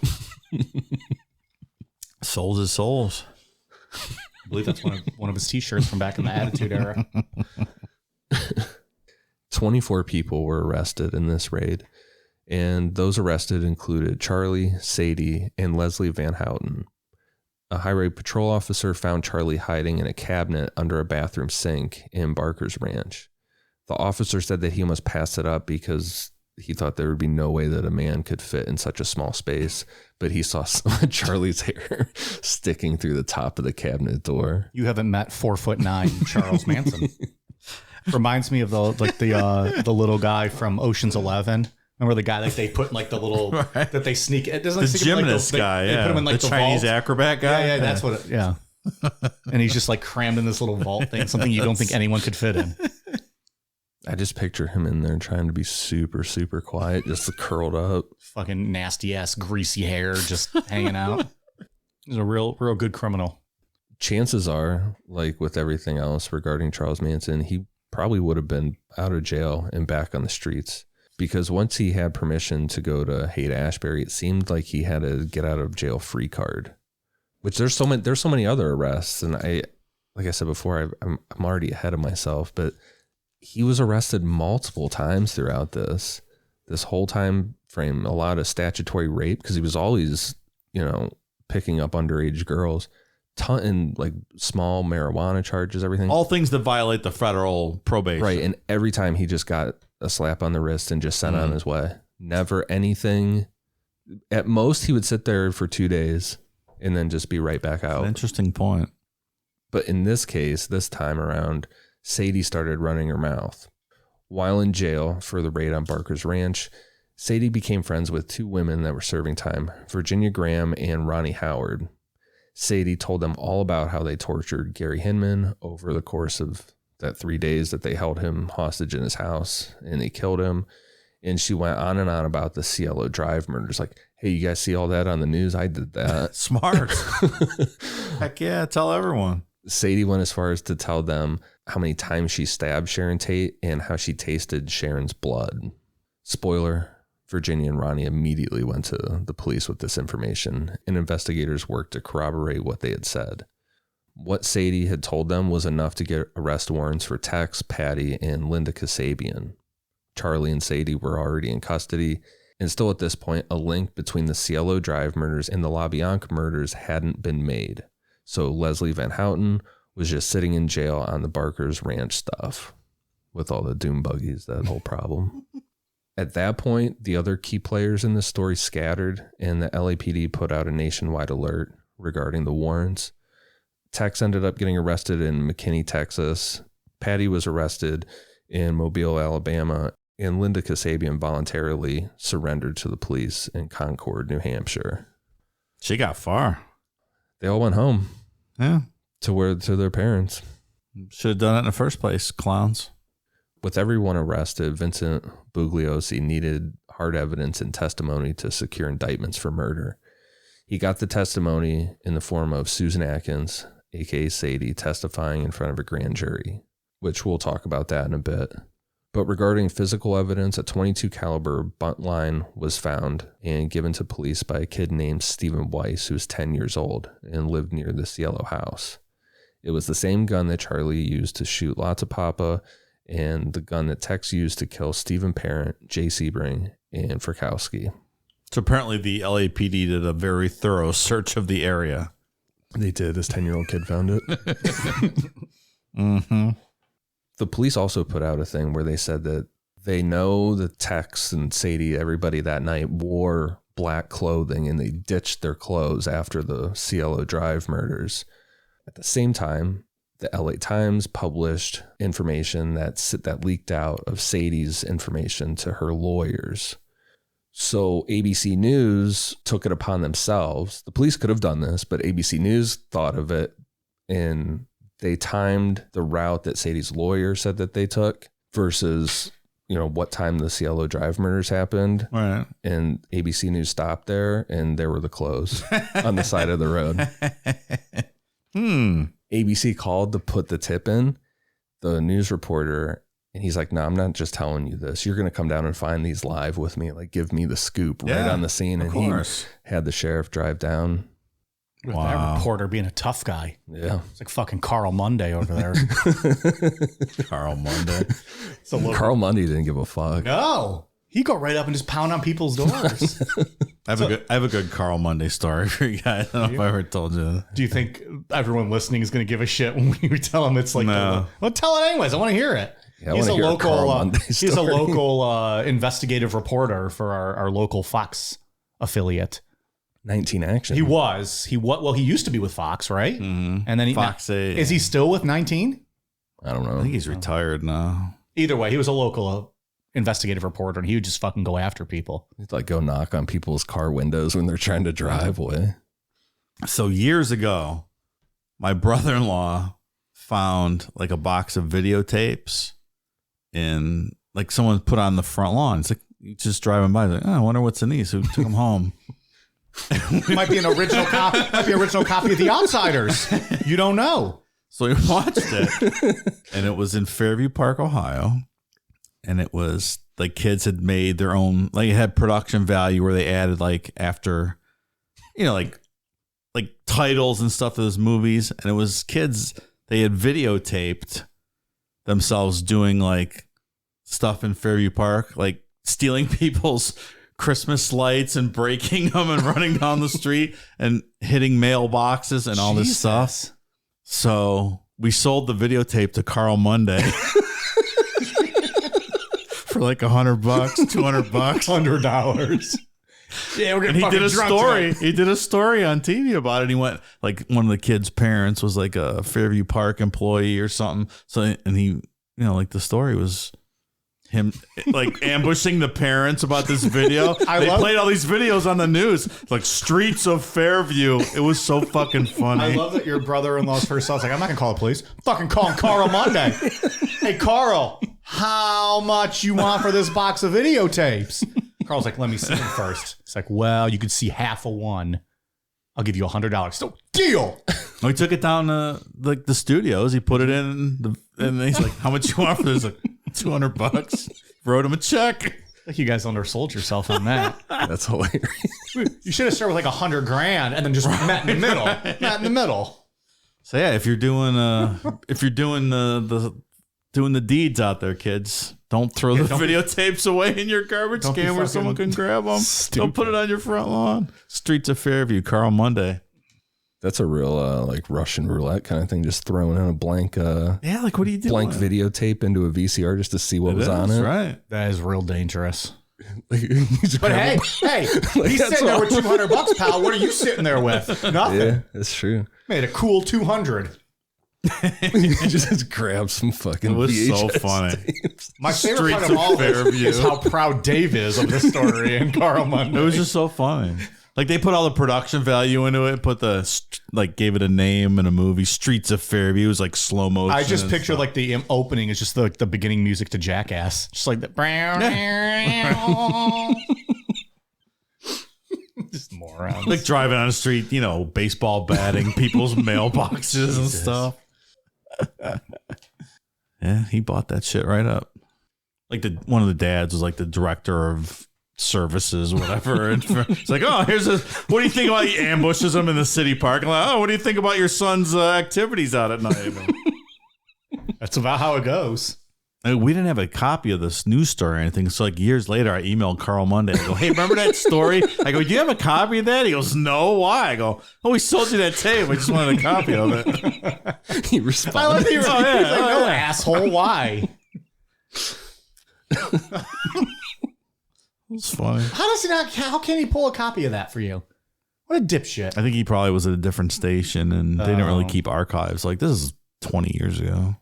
Souls is souls. I believe that's one of his t-shirts from back in the Attitude Era. 24 people were arrested in this raid, and those arrested included Charlie, Sadie, and Leslie Van Houten. A highway patrol officer found Charlie hiding in a cabinet under a bathroom sink in Barker's ranch. The officer said that he almost passed it up because he thought there would be no way that a man could fit in such a small space, but he saw Charlie's hair sticking through the top of the cabinet door. You haven't met 4'9" Charles Manson. Reminds me of the little guy from Ocean's 11. Remember the guy that they put in like the little that they sneak? It doesn't the gymnast guy. They put him in like the Chinese vault. acrobat guy. Yeah, that's what. It, yeah, and he's just like crammed in this little vault thing, something you don't think anyone could fit in. I just picture him in there trying to be super, super quiet, just curled up. Fucking nasty ass greasy hair just hanging out. He's a real good criminal. Chances are, like with everything else regarding Charles Manson, he probably would have been out of jail and back on the streets. because once he had permission to go to Haight-Ashbury, it seemed like he had a get out of jail free card, which there's so many other arrests. And like I said before, I'm already ahead of myself, but he was arrested multiple times throughout this whole time frame. A lot of statutory rape, because he was always, picking up underage girls, and like small marijuana charges, everything. All things that violate the federal probation. Right. And every time he just got a slap on the wrist and just sent on his way. Never anything. At most, he would sit there for 2 days and then just be right back out. Interesting point. But in this case, this time around, Sadie started running her mouth. While in jail for the raid on Barker's Ranch, Sadie became friends with 2 women that were serving time, Virginia Graham and Ronnie Howard. Sadie told them all about how they tortured Gary Hinman over the course of that 3 days that they held him hostage in his house and they killed him. And she went on and on about the Cielo Drive murders. Like, hey, you guys see all that on the news? I did that. Smart. Heck yeah. Tell everyone. Sadie went as far as to tell them how many times she stabbed Sharon Tate and how she tasted Sharon's blood. Spoiler, Virginia and Ronnie immediately went to the police with this information, and investigators worked to corroborate what they had said. What Sadie had told them was enough to get arrest warrants for Tex, Patty, and Linda Kasabian. Charlie and Sadie were already in custody, and still at this point, a link between the Cielo Drive murders and the LaBianca murders hadn't been made. So Leslie Van Houten was just sitting in jail on the Barker's Ranch stuff with all the doom buggies, that whole problem. At that point, the other key players in the story scattered, and the LAPD put out a nationwide alert regarding the warrants. Tex ended up getting arrested in McKinney, Texas. Patty was arrested in Mobile, Alabama, and Linda Kasabian voluntarily surrendered to the police in Concord, New Hampshire. She got far. They all went home. Yeah. To their parents. Should have done it in the first place, clowns. With everyone arrested, Vincent Bugliosi needed hard evidence and testimony to secure indictments for murder. He got the testimony in the form of Susan Atkins, aka Sadie, testifying in front of a grand jury, which we'll talk about that in a bit. But regarding physical evidence, a .22 caliber bunt line was found and given to police by a kid named Stephen Weiss, who was 10 years old and lived near the Cielo house. It was the same gun that Charlie used to shoot Lotta Papa and the gun that Tex used to kill Stephen Parent, Jay Sebring, and Frykowski. So apparently the LAPD did a very thorough search of the area. They did. This 10-year-old kid found it. Mm-hmm. The police also put out a thing where they said that they know that Tex and Sadie, everybody that night, wore black clothing and they ditched their clothes after the Cielo Drive murders. At the same time, the LA Times published information that leaked out of Sadie's information to her lawyers. So ABC News took it upon themselves. The police could have done this, but ABC News thought of it, and they timed the route that Sadie's lawyer said that they took versus, what time the Cielo Drive murders happened. Right. And ABC News stopped there, and there were the clothes on the side of the road. ABC called to put the tip in, the news reporter, and he's like, no, I'm not just telling you this. You're going to come down and find these live with me. Like, give me the scoop right on the scene. And he had the sheriff drive down. With that reporter being a tough guy. Yeah. It's like fucking Carl Munday over there. Carl Munday. Carl Munday didn't give a fuck. No. He'd go right up and just pound on people's doors. I have a good Carl Monday story for you guys. I don't know if I ever told you. Do you think everyone listening is going to give a shit when we tell them it's like, no. Well, tell it anyways. I want to hear it. Yeah, he's a local investigative reporter for our local Fox affiliate. 19 Action. He used to be with Fox, right? Mm-hmm. And then Fox 8. Is he still with 19? I don't know. I think he's retired now. Either way, he was a local investigative reporter, and he would just fucking go after people. He'd like go knock on people's car windows when they're trying to drive away. So years ago, my brother-in-law found like a box of videotapes in like someone put on the front lawn. It's like he's just driving by. Like, I wonder what's in these. Who took them home? Might be an original copy. Might be an original copy of The Outsiders. You don't know. So we watched it, and it was in Fairview Park, Ohio, and it was like kids had made their own, like it had production value where they added like after, like titles and stuff to those movies. And it was kids, they had videotaped themselves doing like stuff in Fairview Park, like stealing people's Christmas lights and breaking them and running down the street and hitting mailboxes and all this stuff. So we sold the videotape to Carl Monday for like $100, $200, $100. Yeah, we're gonna. And he did a story. He did a story on TV about it. He went like one of the kids' parents was like a Fairview Park employee or something. So and he, like the story was him like ambushing the parents about this video. They played all these videos on the news, like streets of Fairview. It was so fucking funny. I love that your brother-in-law's first thought was like, I'm not gonna call the police. I'm fucking calling Carl Monday. Hey, Carl, how much you want for this box of videotapes? Carl's like, let me see them first. It's like, well, you could see half of one. I'll give you $100. So deal. We took it down to like the studios. He put it in, and he's like, "How much you want for this?" Like $200. Wrote him a check. Like you guys undersold yourself on that. That's hilarious. You should have started with like $100,000 and then just met in the middle. Met in the middle. So yeah, if you're doing the deeds out there, kids, don't throw the videotapes away in your garbage can where someone can grab them. Don't put it on your front lawn. Streets of Fairview, Carl Monday. That's a real like Russian roulette kind of thing. Just throwing in a blank, like what are you doing? Blank videotape into a VCR just to see what was on it. Right. That is real dangerous. But hey, he's sitting there with $200, pal. What are you sitting there with? Nothing. Yeah, that's true. Made a cool 200. You just grab some fucking. It was VHS so funny. tapes. My favorite part of all this is how proud Dave is of this story and Carl Monday. It was just so funny. Like they put all the production value into it, gave it a name in a movie, Streets of Fairview. It was like slow motion. I just picture like the opening is just the beginning music to Jackass. Just like the just morons. Like driving on the street, baseball batting people's mailboxes and stuff. Yeah, he bought that shit right up. Like one of the dads was like the director of services, whatever. And it's like, oh, what do you think about? He ambushes him in the city parking lot. Oh, what do you think about your son's activities out at night? That's about how it goes. We didn't have a copy of this news story or anything. So like years later, I emailed Carl Monday. I go, hey, remember that story? I go, do you have a copy of that? He goes, no. Why? I go, oh, we sold you that tape. I just wanted a copy of it. He responded. He's like, no, asshole. Why? It's funny. How can he pull a copy of that for you? What a dipshit. I think he probably was at a different station and they didn't really keep archives. Like this is 20 years ago.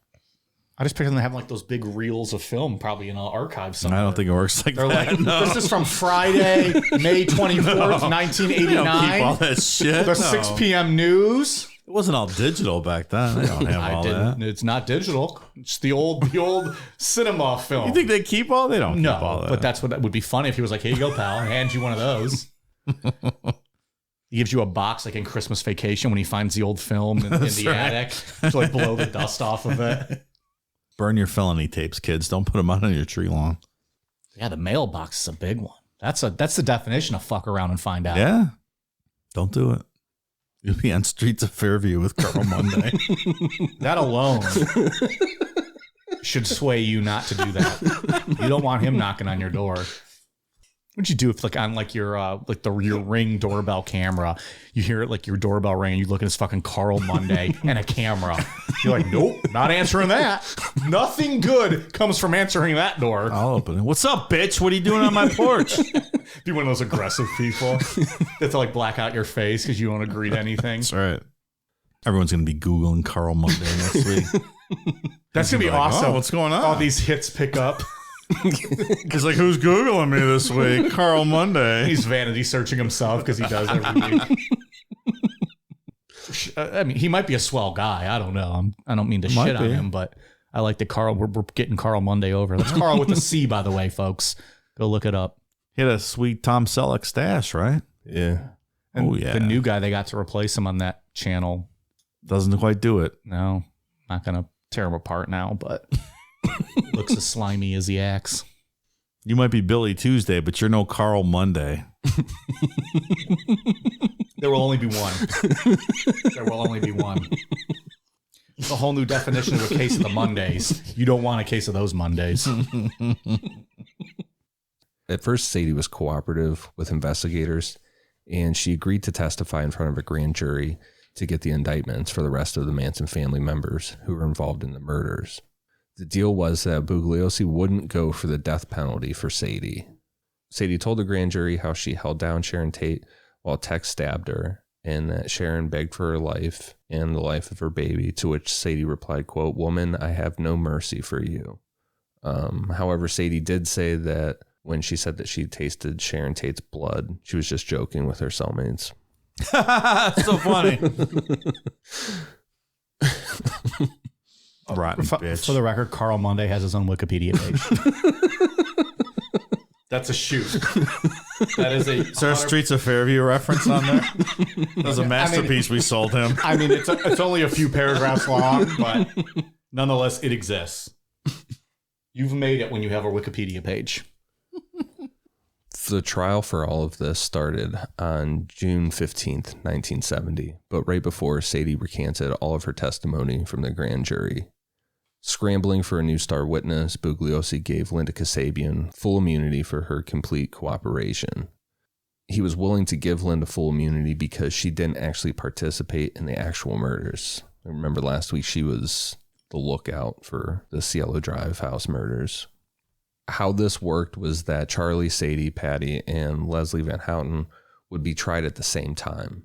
I just picture them having like those big reels of film probably in an archive somewhere. I don't think it works like They're that. like, this is from Friday, May 24th, 1989. Don't keep all that shit. The 6 p.m. news. It wasn't all digital back then. They don't have all that. It's not digital. It's the old cinema film. You think they keep all? They don't keep all that. But that's what would be funny if he was like, here you go, pal. I hand you one of those. He gives you a box like in Christmas Vacation when he finds the old film in the attic to like blow the dust off of it. Burn your felony tapes, kids. Don't put them out on your tree lawn. Yeah, the mailbox is a big one. That's the definition of fuck around and find out. Yeah. Don't do it. You'll be on Streets of Fairview with Carl Monday. That alone should sway you not to do that. You don't want him knocking on your door. What'd you do if like on like your your Ring doorbell camera, you hear it like your doorbell ring and you look at his fucking Carl Monday and a camera. You're like, nope, not answering that. Nothing good comes from answering that door. I'll open it. What's up, bitch? What are you doing on my porch? Be one of those aggressive people that to like black out your face because you don't agree to anything. That's right. Everyone's gonna be Googling Carl Monday next week. That's gonna be awesome. Oh, what's going on? All these hits pick up. He's like, who's Googling me this week? Carl Monday. He's vanity searching himself because he does every week. I mean, he might be a swell guy. I don't know. I don't mean to shit on him, but I like the Carl. We're getting Carl Monday over. That's Carl with a C, by the way, folks. Go look it up. He had a sweet Tom Selleck stash, right? Yeah. And the new guy they got to replace him on that channel doesn't quite do it. No, not gonna tear him apart now, but looks as slimy as the axe. You might be Billy Tuesday, but you're no Carl Monday. There will only be one. There will only be one. It's a whole new definition of a case of the Mondays. You don't want a case of those Mondays. At first, Sadie was cooperative with investigators, and she agreed to testify in front of a grand jury to get the indictments for the rest of the Manson family members who were involved in the murders. The deal was that Bugliosi wouldn't go for the death penalty for Sadie. Sadie told the grand jury how she held down Sharon Tate while Tex stabbed her, and that Sharon begged for her life and the life of her baby, to which Sadie replied, quote, "Woman, I have no mercy for you." However, Sadie did say that when she said that she tasted Sharon Tate's blood, she was just joking with her cellmates. So funny. Rotten bitch. For the record, Carl Monday has his own Wikipedia page. That's a shoot. That is a. Is there a Streets of Fairview reference on there? That was a masterpiece we sold him. I mean, it's only a few paragraphs long, but nonetheless, it exists. You've made it when you have a Wikipedia page. The trial for all of this started on June 15th, 1970, but right before Sadie recanted all of her testimony from the grand jury. Scrambling for a new star witness, Bugliosi gave Linda Kasabian full immunity for her complete cooperation. He was willing to give Linda full immunity because she didn't actually participate in the actual murders. I remember last week she was the lookout for the Cielo Drive house murders. How this worked was that Charlie, Sadie, Patty, and Leslie Van Houten would be tried at the same time.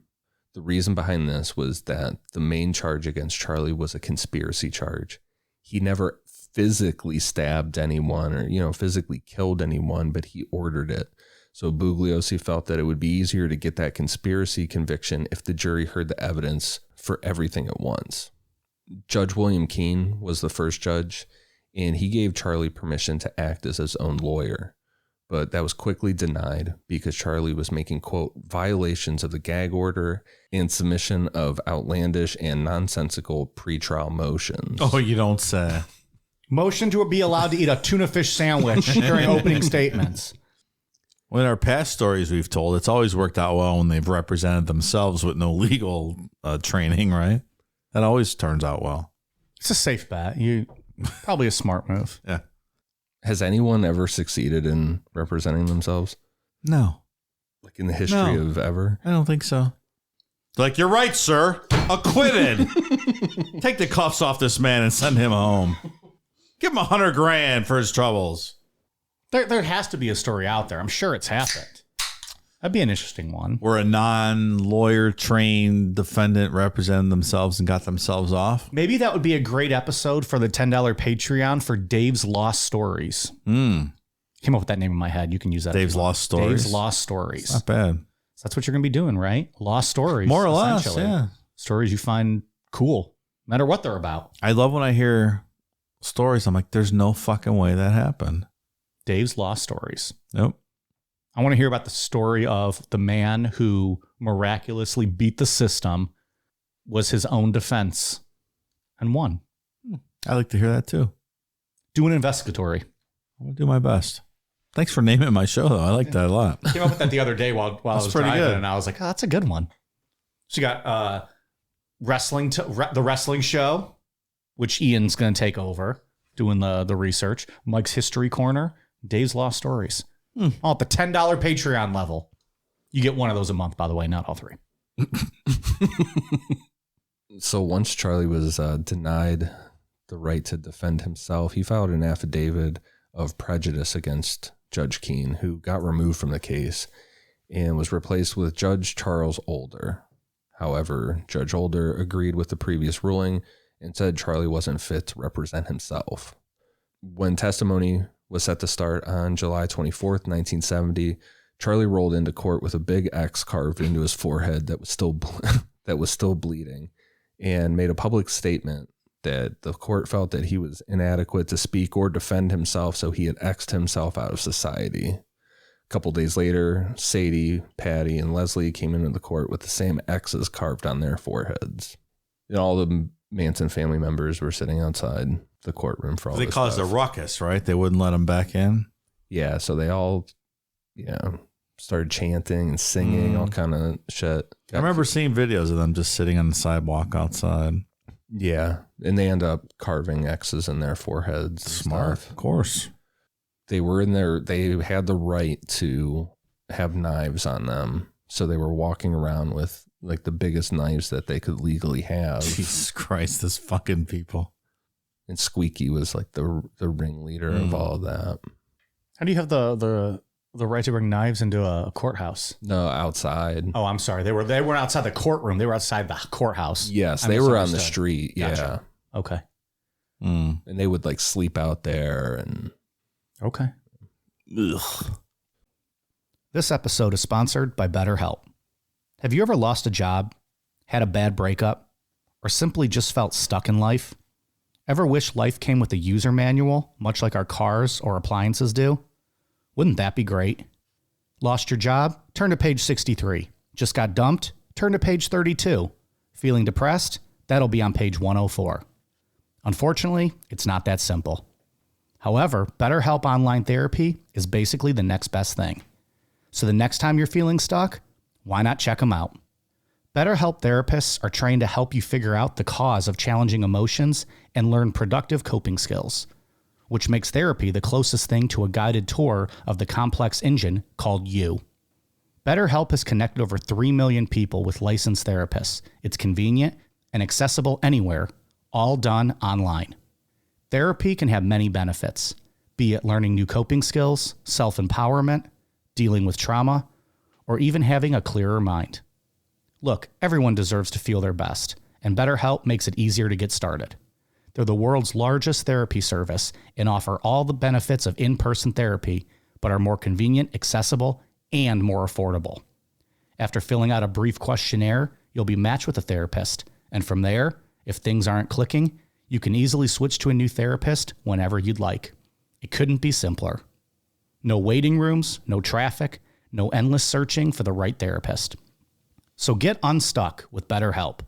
The reason behind this was that the main charge against Charlie was a conspiracy charge. He never physically stabbed anyone or, physically killed anyone, but he ordered it. So Bugliosi felt that it would be easier to get that conspiracy conviction if the jury heard the evidence for everything at once. Judge William Keene was the first judge, and he gave Charlie permission to act as his own lawyer. But that was quickly denied because Charlie was making, quote, violations of the gag order and submission of outlandish and nonsensical pretrial motions. Oh, you don't say. Motion to be allowed to eat a tuna fish sandwich during opening statements. Well, in our past stories we've told, it's always worked out well when they've represented themselves with no legal training, right? That always turns out well. It's a safe bet. Probably a smart move. Yeah. Has anyone ever succeeded in representing themselves? No. Like in the history of ever? I don't think so. Like, you're right, sir. Acquitted. Take the cuffs off this man and send him home. Give him $100,000 for his troubles. There has to be a story out there. I'm sure it's happened. That'd be an interesting one. Where a non-lawyer trained defendant represented themselves and got themselves off. Maybe that would be a great episode for the $10 Patreon for Dave's Lost Stories. Came up with that name in my head. You can use that. Dave's Lost Stories. Dave's Lost Stories. Not bad. So that's what you're going to be doing, right? Lost stories. More or less, yeah. Stories you find cool, no matter what they're about. I love when I hear stories. I'm like, there's no fucking way that happened. Dave's Lost Stories. Nope. I want to hear about the story of the man who miraculously beat the system, was his own defense, and won. I like to hear that too. Do an investigatory. I'll do my best. Thanks for naming my show, though. I like that a lot. I came up with that the other day while I was driving, and I was like, oh, that's a good one. So you got the wrestling show, which Ian's going to take over, doing the research. Mike's History Corner, Dave's Lost Stories. All at the $10 Patreon level. You get one of those a month, by the way, not all three. So once Charlie was denied the right to defend himself, he filed an affidavit of prejudice against Judge Keene, who got removed from the case and was replaced with Judge Charles Older. However, Judge Older agreed with the previous ruling and said Charlie wasn't fit to represent himself. When testimony was set to start on July 24th, 1970, Charlie rolled into court with a big X carved into his forehead that was still bleeding, and made a public statement that the court felt that he was inadequate to speak or defend himself, so he had X'd himself out of society. A couple days later, Sadie, Patty, and Leslie came into the court with the same X's carved on their foreheads. And all the Manson family members were sitting outside the courtroom for all They this caused stuff. a ruckus, right? They wouldn't let him back in. Yeah, so they all, started chanting and singing, all kind of shit. I remember seeing videos of them just sitting on the sidewalk outside. Yeah, and they end up carving X's in their foreheads. Smart, of course. They were in there. They had the right to have knives on them, so they were walking around with like the biggest knives that they could legally have. Jesus Christ, this fucking people. And Squeaky was like the ringleader of all of that. How do you have the right to bring knives into a courthouse? No, outside. Oh, I'm sorry. They were outside the courtroom. They were outside the courthouse. Yes, they were on the street. Gotcha. Yeah. Okay. And they would like sleep out there and. Okay. Ugh. This episode is sponsored by BetterHelp. Have you ever lost a job, had a bad breakup, or simply just felt stuck in life? Ever wish life came with a user manual, much like our cars or appliances do? Wouldn't that be great? Lost your job? Turn to page 63. Just got dumped? Turn to page 32. Feeling depressed? That'll be on page 104. Unfortunately, it's not that simple. However, BetterHelp Online Therapy is basically the next best thing. So the next time you're feeling stuck, why not check them out? BetterHelp therapists are trained to help you figure out the cause of challenging emotions and learn productive coping skills, which makes therapy the closest thing to a guided tour of the complex engine called you. BetterHelp has connected over 3 million people with licensed therapists. It's convenient and accessible anywhere, all done online. Therapy can have many benefits, be it learning new coping skills, self-empowerment, dealing with trauma, or even having a clearer mind. Look, everyone deserves to feel their best, and BetterHelp makes it easier to get started. They're the world's largest therapy service and offer all the benefits of in-person therapy, but are more convenient, accessible, and more affordable. After filling out a brief questionnaire, you'll be matched with a therapist, and from there, if things aren't clicking, you can easily switch to a new therapist whenever you'd like. It couldn't be simpler. No waiting rooms, no traffic, no endless searching for the right therapist. So get unstuck with BetterHelp.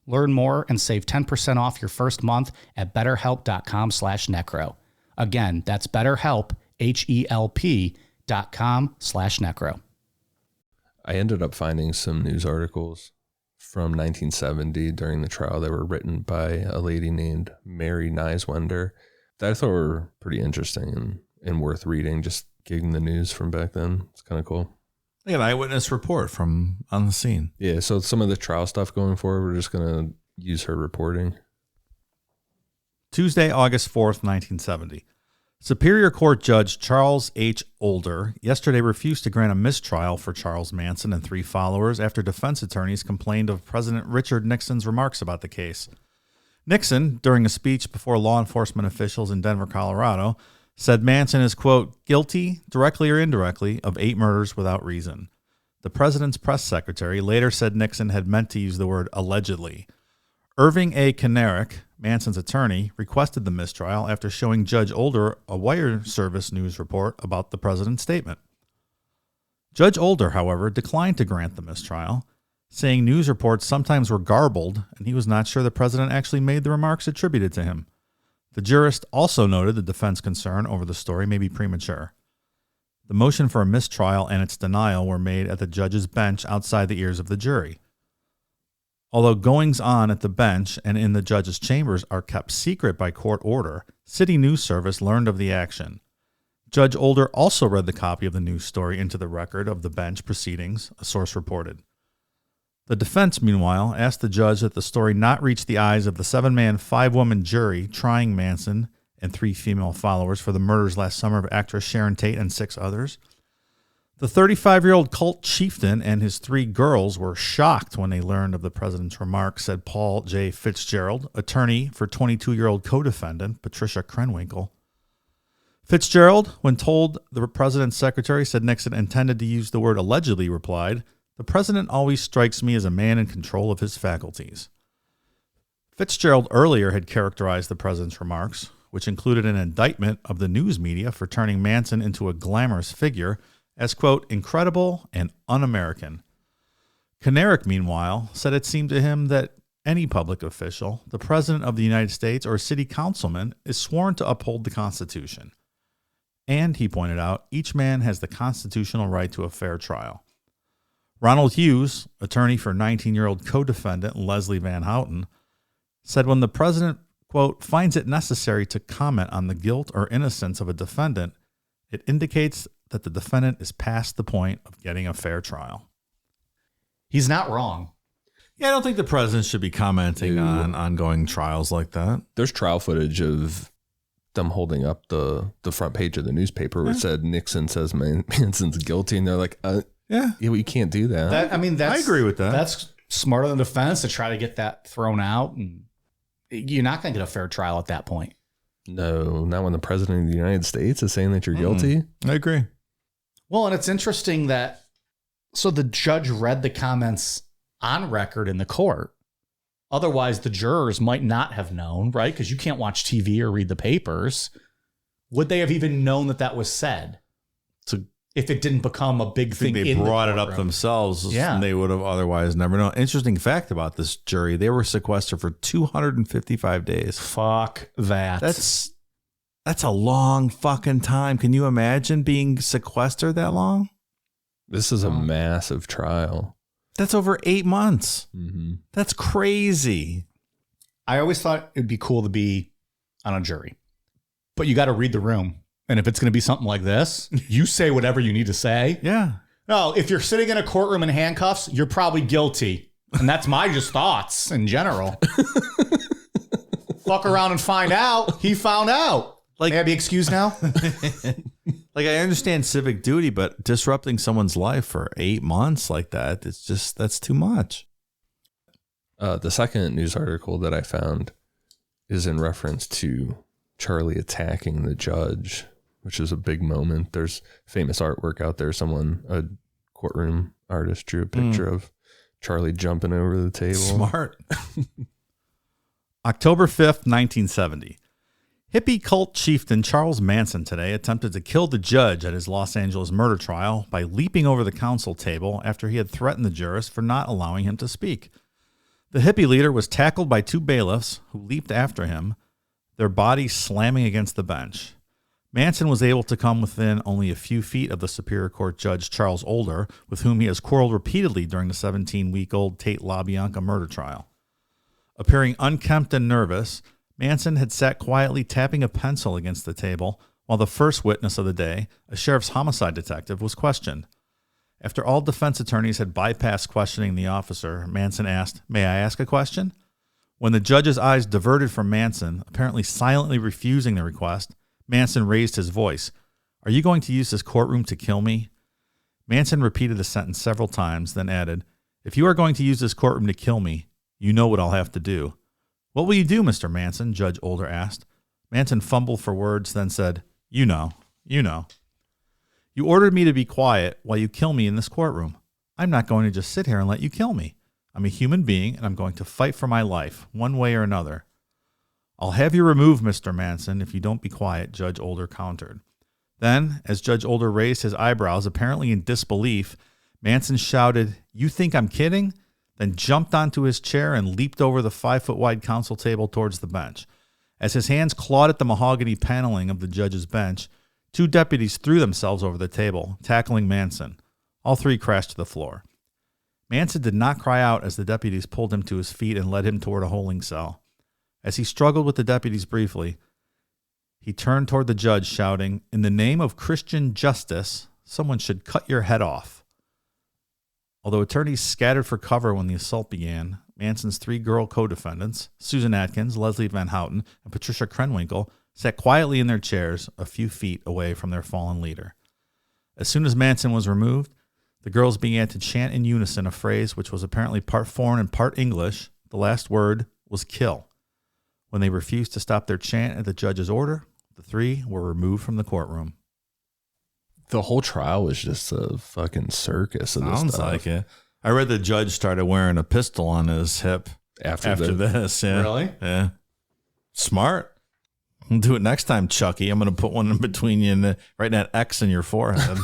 Learn more and save 10% off your first month at betterhelp.com/necro. Again, that's BetterHelp, HELP.com/necro. I ended up finding some news articles from 1970 during the trial that were written by a lady named Mary Niswender that I thought were pretty interesting and worth reading, just getting the news from back then. It's kind of cool. Like an eyewitness report from on the scene. Yeah, so some of the trial stuff going forward, we're just going to use her reporting. Tuesday, August 4th, 1970. Superior Court Judge Charles H. Older yesterday refused to grant a mistrial for Charles Manson and 3 followers after defense attorneys complained of President Richard Nixon's remarks about the case. Nixon, during a speech before law enforcement officials in Denver, Colorado, said Manson is, quote, guilty, directly or indirectly, of 8 murders without reason. The president's press secretary later said Nixon had meant to use the word allegedly. Irving A. Kanarek, Manson's attorney, requested the mistrial after showing Judge Older a wire service news report about the president's statement. Judge Older, however, declined to grant the mistrial, saying news reports sometimes were garbled and he was not sure the president actually made the remarks attributed to him. The jurist also noted the defense concern over the story may be premature. The motion for a mistrial and its denial were made at the judge's bench outside the ears of the jury. Although goings-on at the bench and in the judge's chambers are kept secret by court order, City News Service learned of the action. Judge Older also read the copy of the news story into the record of the bench proceedings, a source reported. The defense, meanwhile, asked the judge that the story not reach the eyes of the 7-man, 5-woman jury trying Manson and 3 female followers for the murders last summer of actress Sharon Tate and 6 others. The 35-year-old cult chieftain and his 3 girls were shocked when they learned of the president's remarks, said Paul J. Fitzgerald, attorney for 22-year-old co-defendant Patricia Krenwinkel. Fitzgerald, when told the president's secretary said Nixon intended to use the word allegedly, replied, "The president always strikes me as a man in control of his faculties." Fitzgerald earlier had characterized the president's remarks, which included an indictment of the news media for turning Manson into a glamorous figure, as, quote, incredible and un-American. Kanarek, meanwhile, said it seemed to him that any public official, the president of the United States or a city councilman, is sworn to uphold the Constitution. And, he pointed out, each man has the constitutional right to a fair trial. Ronald Hughes, attorney for 19-year-old co-defendant Leslie Van Houten, said when the president, quote, finds it necessary to comment on the guilt or innocence of a defendant, it indicates that the defendant is past the point of getting a fair trial. He's not wrong. Yeah, I don't think the president should be commenting on ongoing trials like that. There's trial footage of them holding up the front page of the newspaper where it said Nixon says Manson's guilty, and they're like, yeah, well, you can't do that. I agree with that. That's smarter than the defense to try to get that thrown out, and you're not going to get a fair trial at that point. No, not when the president of the United States is saying that you're guilty. I agree. Well, and it's interesting that, so the judge read the comments on record in the court. Otherwise, the jurors might not have known, right? Because you can't watch TV or read the papers. Would they have even known that that was said? If it didn't become a big thing, they brought it up themselves. Yeah, and they would have otherwise never known. Interesting fact about this jury: they were sequestered for 255 days. Fuck that. That's a long fucking time. Can you imagine being sequestered that long? This is a massive trial. That's over 8 months. Mm-hmm. That's crazy. I always thought it'd be cool to be on a jury, but you got to read the room. And if it's going to be something like this, you say whatever you need to say. Yeah. No, if you're sitting in a courtroom in handcuffs, you're probably guilty. And that's my just thoughts in general. Fuck around and find out. He found out. May I be excused now? Like, I understand civic duty, but disrupting someone's life for 8 months like that, that's too much. The second news article that I found is in reference to Charlie attacking the judge, which is a big moment. There's famous artwork out there. A courtroom artist drew a picture of Charlie jumping over the table. Smart. October 5th, 1970. Hippie cult chieftain Charles Manson today attempted to kill the judge at his Los Angeles murder trial by leaping over the counsel table after he had threatened the jurors for not allowing him to speak. The hippie leader was tackled by 2 bailiffs who leaped after him, their bodies slamming against the bench. Manson was able to come within only a few feet of the Superior Court Judge Charles Older, with whom he has quarreled repeatedly during the 17-week-old Tate LaBianca murder trial. Appearing unkempt and nervous, Manson had sat quietly tapping a pencil against the table while the first witness of the day, a sheriff's homicide detective, was questioned. After all defense attorneys had bypassed questioning the officer, Manson asked, "May I ask a question?" When the judge's eyes diverted from Manson, apparently silently refusing the request, Manson raised his voice. "Are you going to use this courtroom to kill me?" Manson repeated the sentence several times, then added, "If you are going to use this courtroom to kill me, you know what I'll have to do." "What will you do, Mr. Manson?" Judge Older asked. Manson fumbled for words, then said, You know. You ordered me to be quiet while you kill me in this courtroom. I'm not going to just sit here and let you kill me. I'm a human being, and I'm going to fight for my life, one way or another." "I'll have you removed, Mr. Manson, if you don't be quiet," Judge Older countered. Then, as Judge Older raised his eyebrows, apparently in disbelief, Manson shouted, "You think I'm kidding?" Then jumped onto his chair and leaped over the 5-foot-wide counsel table towards the bench. As his hands clawed at the mahogany paneling of the judge's bench, 2 deputies threw themselves over the table, tackling Manson. All 3 crashed to the floor. Manson did not cry out as the deputies pulled him to his feet and led him toward a holding cell. As he struggled with the deputies briefly, he turned toward the judge, shouting, "In the name of Christian justice, someone should cut your head off." Although attorneys scattered for cover when the assault began, Manson's 3 girl co-defendants, Susan Atkins, Leslie Van Houten, and Patricia Krenwinkel, sat quietly in their chairs a few feet away from their fallen leader. As soon as Manson was removed, the girls began to chant in unison a phrase which was apparently part foreign and part English. The last word was "kill." When they refused to stop their chant at the judge's order, the 3 were removed from the courtroom. The whole trial was just a fucking circus of this Sounds stuff. like it. I read the judge started wearing a pistol on his hip after this. Yeah. Really? Yeah. Smart. I'll do it next time, Chucky. I'm going to put one in between you and right in that X in your forehead.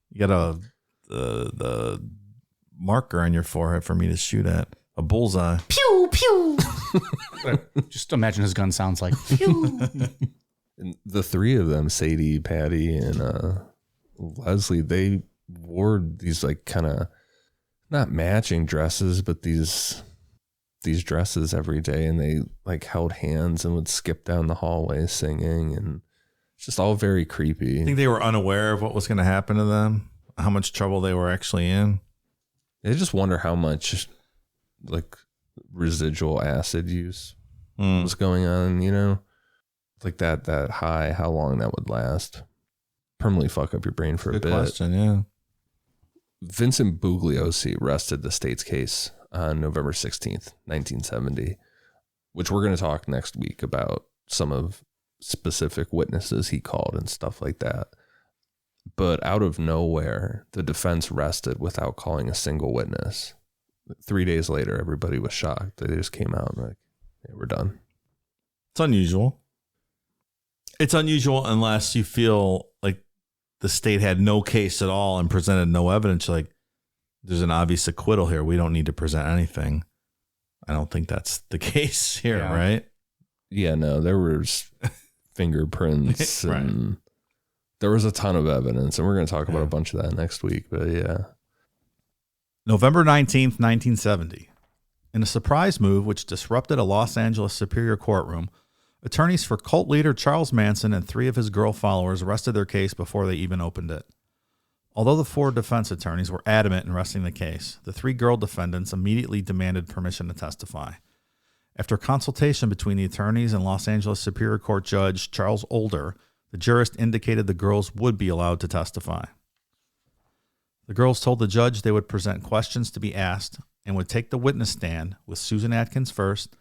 You got the marker on your forehead for me to shoot at. A bullseye. Pew, pew. Just imagine his gun sounds like pew. And the three of them, Sadie, Patty, and Leslie, they wore these like kind of not matching dresses, but these dresses every day, and they like held hands and would skip down the hallway singing, and it's just all very creepy. I think they were unaware of what was going to happen to them, how much trouble they were actually in. I just wonder how much like residual acid use was going on, you know, like that high, how long that would last. Permanently fuck up your brain for a bit. Good question, yeah. Vincent Bugliosi rested the state's case on November 16th, 1970, which we're going to talk next week about some of specific witnesses he called and stuff like that. But out of nowhere, the defense rested without calling a single witness. 3 days later, everybody was shocked. They just came out and like, hey, we're done. It's unusual. It's unusual unless you feel like the state had no case at all and presented no evidence. Like, there's an obvious acquittal here. We don't need to present anything. I don't think that's the case here, right? Yeah, no, there was fingerprints right. And there was a ton of evidence, and we're going to talk about a bunch of that next week, but yeah. November 19th, 1970. In a surprise move which disrupted a Los Angeles Superior Courtroom, attorneys for cult leader Charles Manson and 3 of his girl followers rested their case before they even opened it. Although the 4 defense attorneys were adamant in resting the case, the 3 girl defendants immediately demanded permission to testify. After consultation between the attorneys and Los Angeles Superior Court Judge Charles Older, the jurist indicated the girls would be allowed to testify. The girls told the judge they would present questions to be asked and would take the witness stand with Susan Atkins first,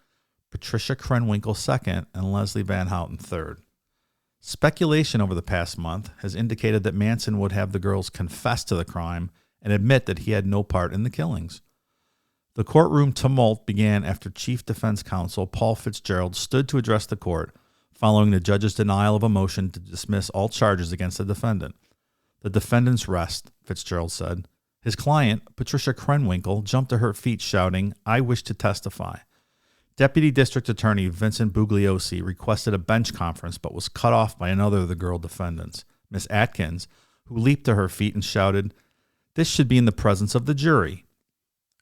Patricia Krenwinkel second, and Leslie Van Houten third. Speculation over the past month has indicated that Manson would have the girls confess to the crime and admit that he had no part in the killings. The courtroom tumult began after Chief Defense Counsel Paul Fitzgerald stood to address the court following the judge's denial of a motion to dismiss all charges against the defendant. The defendant's rest, Fitzgerald said. His client, Patricia Krenwinkel, jumped to her feet shouting, "I wish to testify." Deputy District Attorney Vincent Bugliosi requested a bench conference but was cut off by another of the girl defendants, Miss Atkins, who leaped to her feet and shouted, "This should be in the presence of the jury."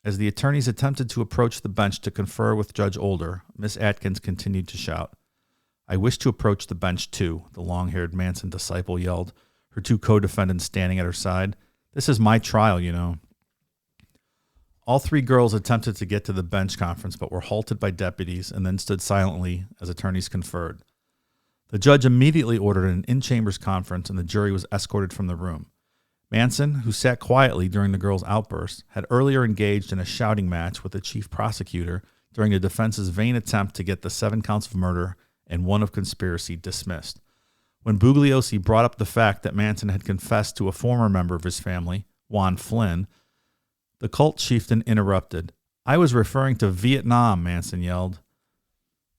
As the attorneys attempted to approach the bench to confer with Judge Older, Miss Atkins continued to shout. "I wish to approach the bench too," the long-haired Manson disciple yelled, her 2 co-defendants standing at her side. "This is my trial, you know." All 3 girls attempted to get to the bench conference but were halted by deputies and then stood silently as attorneys conferred. The judge immediately ordered an in-chambers conference and the jury was escorted from the room. Manson, who sat quietly during the girls' outbursts, had earlier engaged in a shouting match with the chief prosecutor during the defense's vain attempt to get the 7 counts of murder and 1 of conspiracy dismissed. When Bugliosi brought up the fact that Manson had confessed to a former member of his family, Juan Flynn, the cult chieftain interrupted. "I was referring to Vietnam," Manson yelled.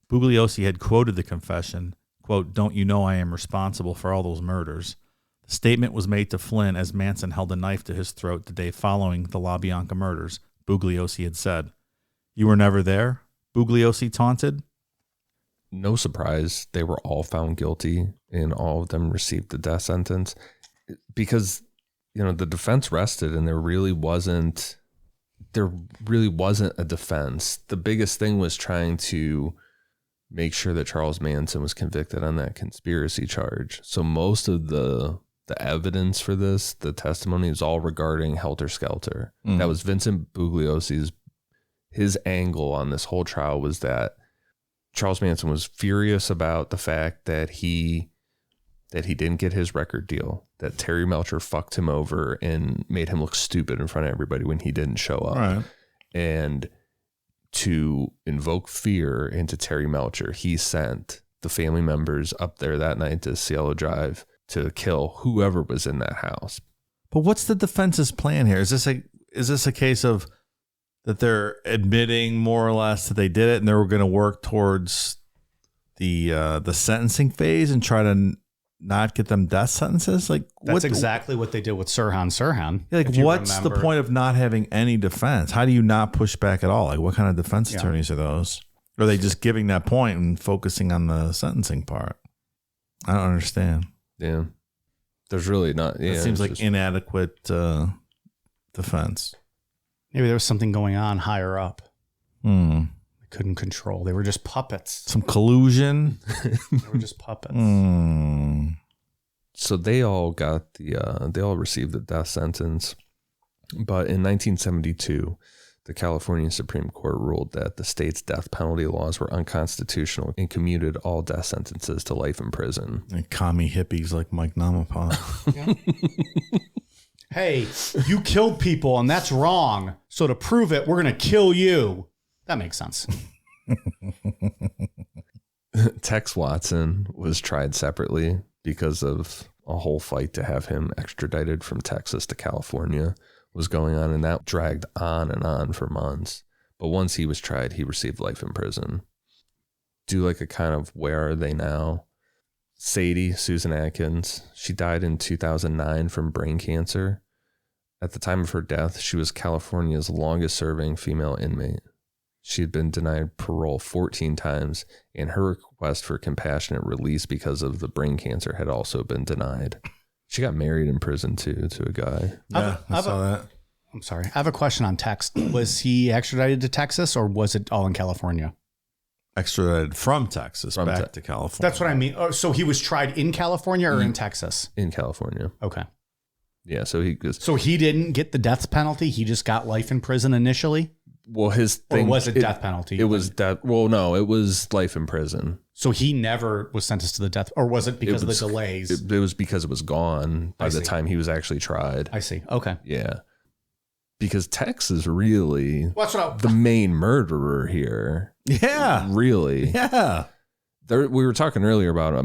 Bugliosi had quoted the confession, quote, "Don't you know I am responsible for all those murders?" The statement was made to Flynn as Manson held a knife to his throat the day following the LaBianca murders. Bugliosi had said, "You were never there?" Bugliosi taunted. No surprise, they were all found guilty and all of them received the death sentence because, you know, the defense rested and there really wasn't a defense. The biggest thing was trying to make sure that Charles Manson was convicted on that conspiracy charge. So most of the evidence for this, the testimony, is all regarding Helter Skelter. That was Vincent Bugliosi's, his angle on this whole trial was that Charles Manson was furious about the fact that he didn't get his record deal, that Terry Melcher fucked him over and made him look stupid in front of everybody when he didn't show up. Right. And to invoke fear into Terry Melcher, he sent the family members up there that night to Cielo Drive to kill whoever was in that house. But what's the defense's plan here? Is this a case of that they're admitting more or less that they did it and they were going to work towards the sentencing phase and try to not get them death sentences? Like that's exactly what they did with Sirhan. Yeah, like what's the point of not having any defense? How do you not push back at all? Like what kind of defense attorneys are those? Or are they just giving that point and focusing on the sentencing part? I don't understand. Yeah. There's really not. Yeah, It seems like just, inadequate defense. Maybe there was something going on higher up. They couldn't control. They were just puppets. Some collusion. They were just puppets. So they all got they all received the death sentence. But in 1972, the California Supreme Court ruled that the state's death penalty laws were unconstitutional and commuted all death sentences to life in prison. And commie hippies like Mike Namapaw. Hey, you killed people and that's wrong. So to prove it, we're going to kill you. That makes sense. Tex Watson was tried separately because of a whole fight to have him extradited from Texas to California was going on, and that dragged on and on for months. But once he was tried, he received life in prison. Do like a kind of where are they now? Sadie, Susan Atkins, she died in 2009 from brain cancer. At the time of her death, she was California's longest serving female inmate. She had been denied parole 14 times, and her request for compassionate release because of the brain cancer had also been denied. She got married in prison too, to a guy. Yeah, I saw that. I'm sorry. I have a question on Tex. Was he extradited to Texas or was it all in California? Extradited from Texas back to California. That's what I mean. Oh, so he was tried in California or in Texas? In California. Okay. Yeah, so he goes. So he didn't get the death penalty. He just got life in prison initially. Well, his thing, or was it death penalty? It was death. Well, no, it was life in prison. So he never was sentenced to the death, or was it because of the delays? It was because it was gone by the time he was actually tried. I see. Okay. Yeah, because Tex is really the main murderer here. Yeah, really. Yeah. We were talking earlier about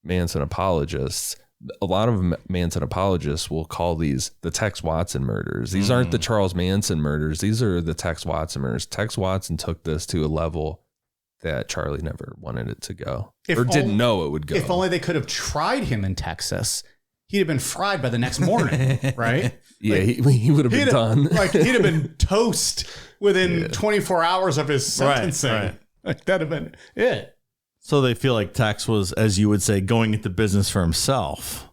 Manson apologists. A lot of Manson apologists will call these the Tex Watson murders. These aren't the Charles Manson murders. These are the Tex Watson murders. Tex Watson took this to a level that Charlie never wanted it to go, didn't know it would go. If only they could have tried him in Texas, he'd have been fried by the next morning, right? Yeah, he would have been done. He'd have been toast within 24 hours of his sentencing. Right. Like that'd have been it. So they feel like Tex was, as you would say, going into business for himself.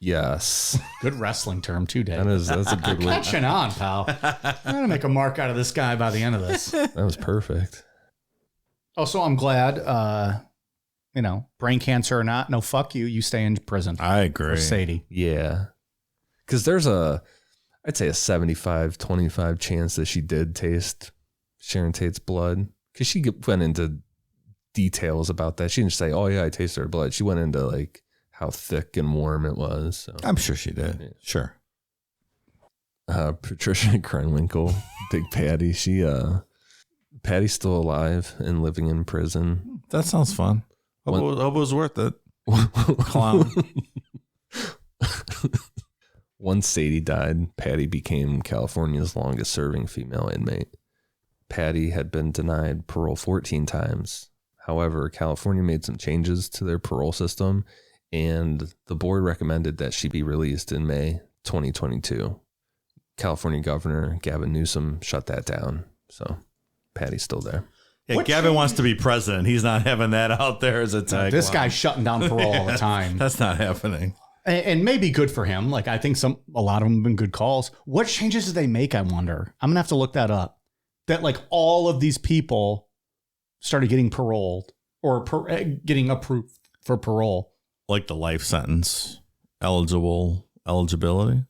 Yes. Good wrestling term too, Dave. That's a good one. Catching on, pal. I'm gonna make a mark out of this guy by the end of this. That was perfect. Also, I'm glad, brain cancer or not, no, fuck you. You stay in prison. I agree. For Sadie. Yeah. Because there's I'd say a 75-25 chance that she did taste Sharon Tate's blood. Because she went into details about that. She didn't say, oh yeah, I tasted her blood. She went into like how thick and warm it was. So. I'm sure she did. Yeah. Sure. Patricia Krenwinkel, Big Patty. Patty's still alive and living in prison. That sounds fun. Hope it was worth it. Clown. Once Sadie died, Patty became California's longest serving female inmate. Patty had been denied parole 14 times. However, California made some changes to their parole system, and the board recommended that she be released in May 2022. California Governor Gavin Newsom shut that down, so Patty's still there. Yeah, Gavin wants to be president. He's not having that out there as a tagline. This guy's shutting down parole all the time. That's not happening. And maybe good for him. Like, I think a lot of them have been good calls. What changes did they make, I wonder? I'm going to have to look that up. That, like, all of these people started getting paroled or getting approved for parole. Like the life sentence eligibility.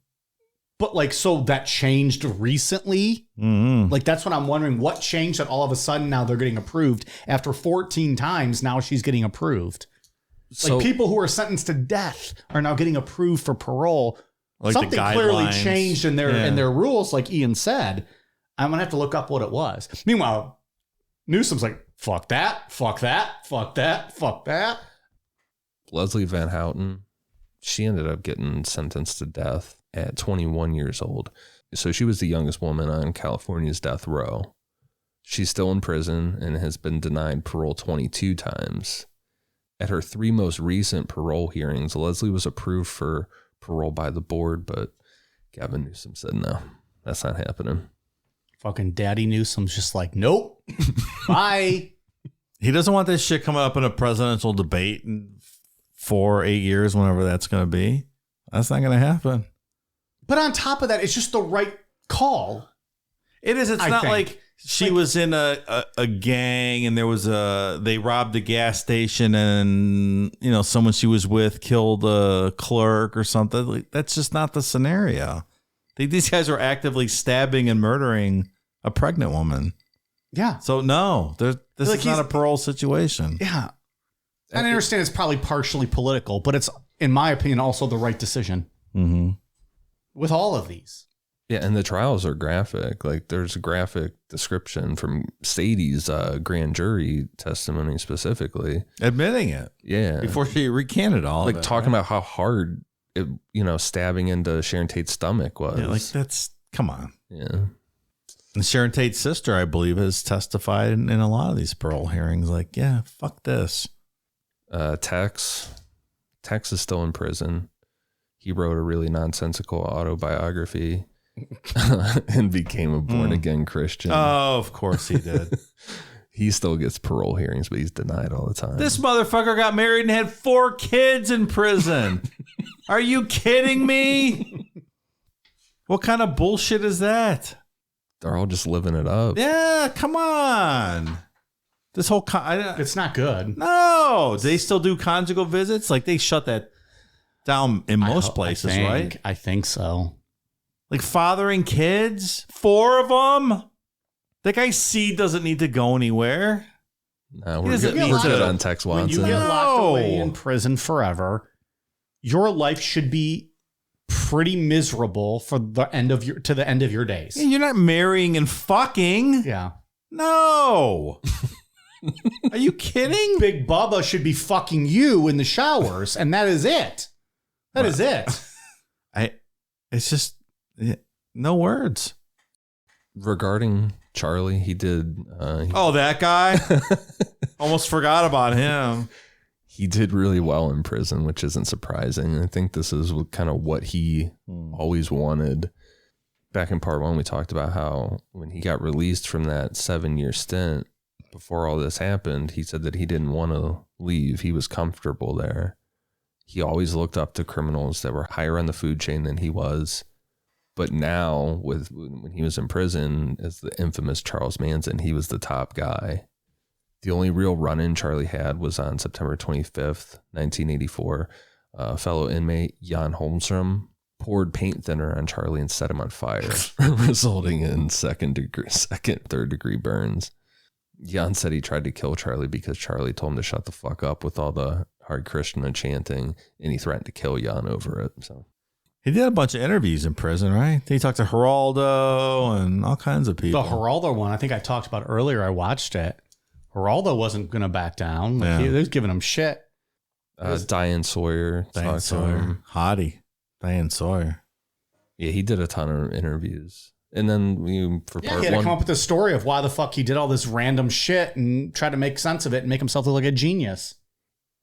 But, like, so that changed recently? Mm-hmm. Like, that's what I'm wondering. What changed that all of a sudden now they're getting approved? After 14 times, now she's getting approved. Like, people who are sentenced to death are now getting approved for parole. Like something clearly changed in their rules, like Ian said. I'm going to have to look up what it was. Meanwhile, Newsom's like, fuck that, fuck that, fuck that, fuck that. Leslie Van Houten, she ended up getting sentenced to death at 21 years old. So she was the youngest woman on California's death row. She's still in prison and has been denied parole 22 times. At her 3 most recent parole hearings, Leslie was approved for parole by the board, but Gavin Newsom said, no, that's not happening. Fucking Daddy Newsom's just like, nope, bye. He doesn't want this shit coming up in a presidential debate in 4 or 8 years, whenever that's going to be. That's not going to happen. But on top of that, it's just the right call. It is. It's I not think. like she was in a gang and they robbed a gas station and, someone she was with killed a clerk or something. Like, that's just not the scenario. These guys are actively stabbing and murdering a pregnant woman. Yeah. So no, this is not a parole situation. Yeah. And I understand it's probably partially political, but it's, in my opinion, also the right decision. Mm-hmm. With all of these. Yeah, and the trials are graphic. Like, there's a graphic description from Sadie's grand jury testimony specifically. Admitting it. Yeah. Before she recanted all of it. Talking about how hard, stabbing into Sharon Tate's stomach was. Yeah, come on. Yeah. And Sharon Tate's sister, I believe, has testified in a lot of these parole hearings. Like, yeah, fuck this. Tex is still in prison. He wrote a really nonsensical autobiography and became a born-again Christian. Oh, of course he did. He still gets parole hearings, but he's denied all the time. This motherfucker got married and had 4 kids in prison. Are you kidding me? What kind of bullshit is that? They're all just living it up. Yeah, come on. This whole... It's not good. No. They still do conjugal visits? Like, they shut that down in most places, right? I think so. Like, fathering kids? 4 of them? That guy's seed doesn't need to go anywhere. No, we're good on Tex When Watson. you get locked away in prison forever, your life should be pretty miserable to the end of your days. Yeah, you're not marrying and fucking. Yeah. No. Are you kidding? Big Bubba should be fucking you in the showers, and that is it. That is it. It's just no words. Regarding Charlie, he did. That guy? Almost forgot about him. He did really well in prison, which isn't surprising. I think this is kind of what he always wanted. Back in part 1, we talked about how when he got released from that 7-year stint, before all this happened, he said that he didn't want to leave. He was comfortable there. He always looked up to criminals that were higher on the food chain than he was. But now, when he was in prison as the infamous Charles Manson, he was the top guy. The only real run-in Charlie had was on September 25th, 1984. A fellow inmate, Jan Holmstrom, poured paint thinner on Charlie and set him on fire, resulting in third-degree burns. Jan said he tried to kill Charlie because Charlie told him to shut the fuck up with all the Hare Krishna chanting, and he threatened to kill Jan over it. So he did a bunch of interviews in prison, right? He talked to Geraldo and all kinds of people. The Geraldo one, I think I talked about earlier. I watched it. Geraldo wasn't going to back down. He was giving him shit. Diane Sawyer. Hottie. Diane Sawyer. Yeah, he did a ton of interviews. And then he had to come up with a story of why the fuck he did all this random shit and try to make sense of it and make himself look like a genius.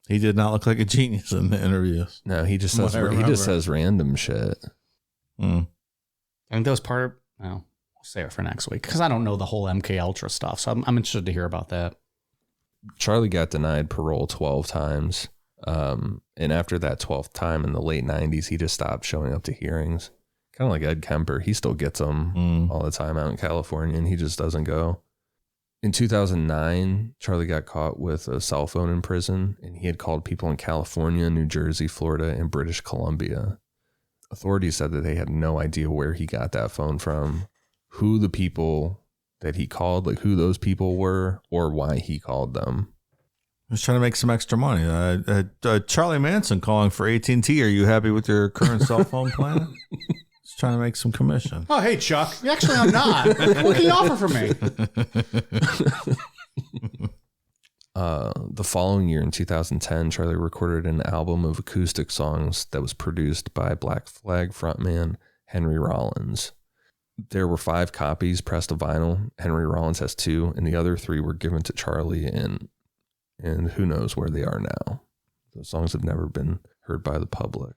He did not look like a genius in the interviews. No, he just says random shit. I think that was part of. Well, we'll save it for next week because I don't know the whole MK Ultra stuff, so I'm interested to hear about that. Charlie got denied parole 12 times, and after that 12th time in the late 90s, he just stopped showing up to hearings. Kind of like Ed Kemper, he still gets them all the time out in California, and he just doesn't go. In 2009, Charlie got caught with a cell phone in prison, and he had called people in California, New Jersey, Florida, and British Columbia. Authorities said that they had no idea where he got that phone from, who the people that he called, like who those people were, or why he called them. I was trying to make some extra money. Charlie Manson calling for AT&T. Are you happy with your current cell phone plan? Just trying to make some commission. Oh, hey, Chuck. Actually, I'm not. What can you offer for me? The following year, in 2010, Charlie recorded an album of acoustic songs that was produced by Black Flag frontman Henry Rollins. There were 5 copies pressed to vinyl. Henry Rollins has 2, and the other 3 were given to Charlie, and who knows where they are now. Those songs have never been heard by the public.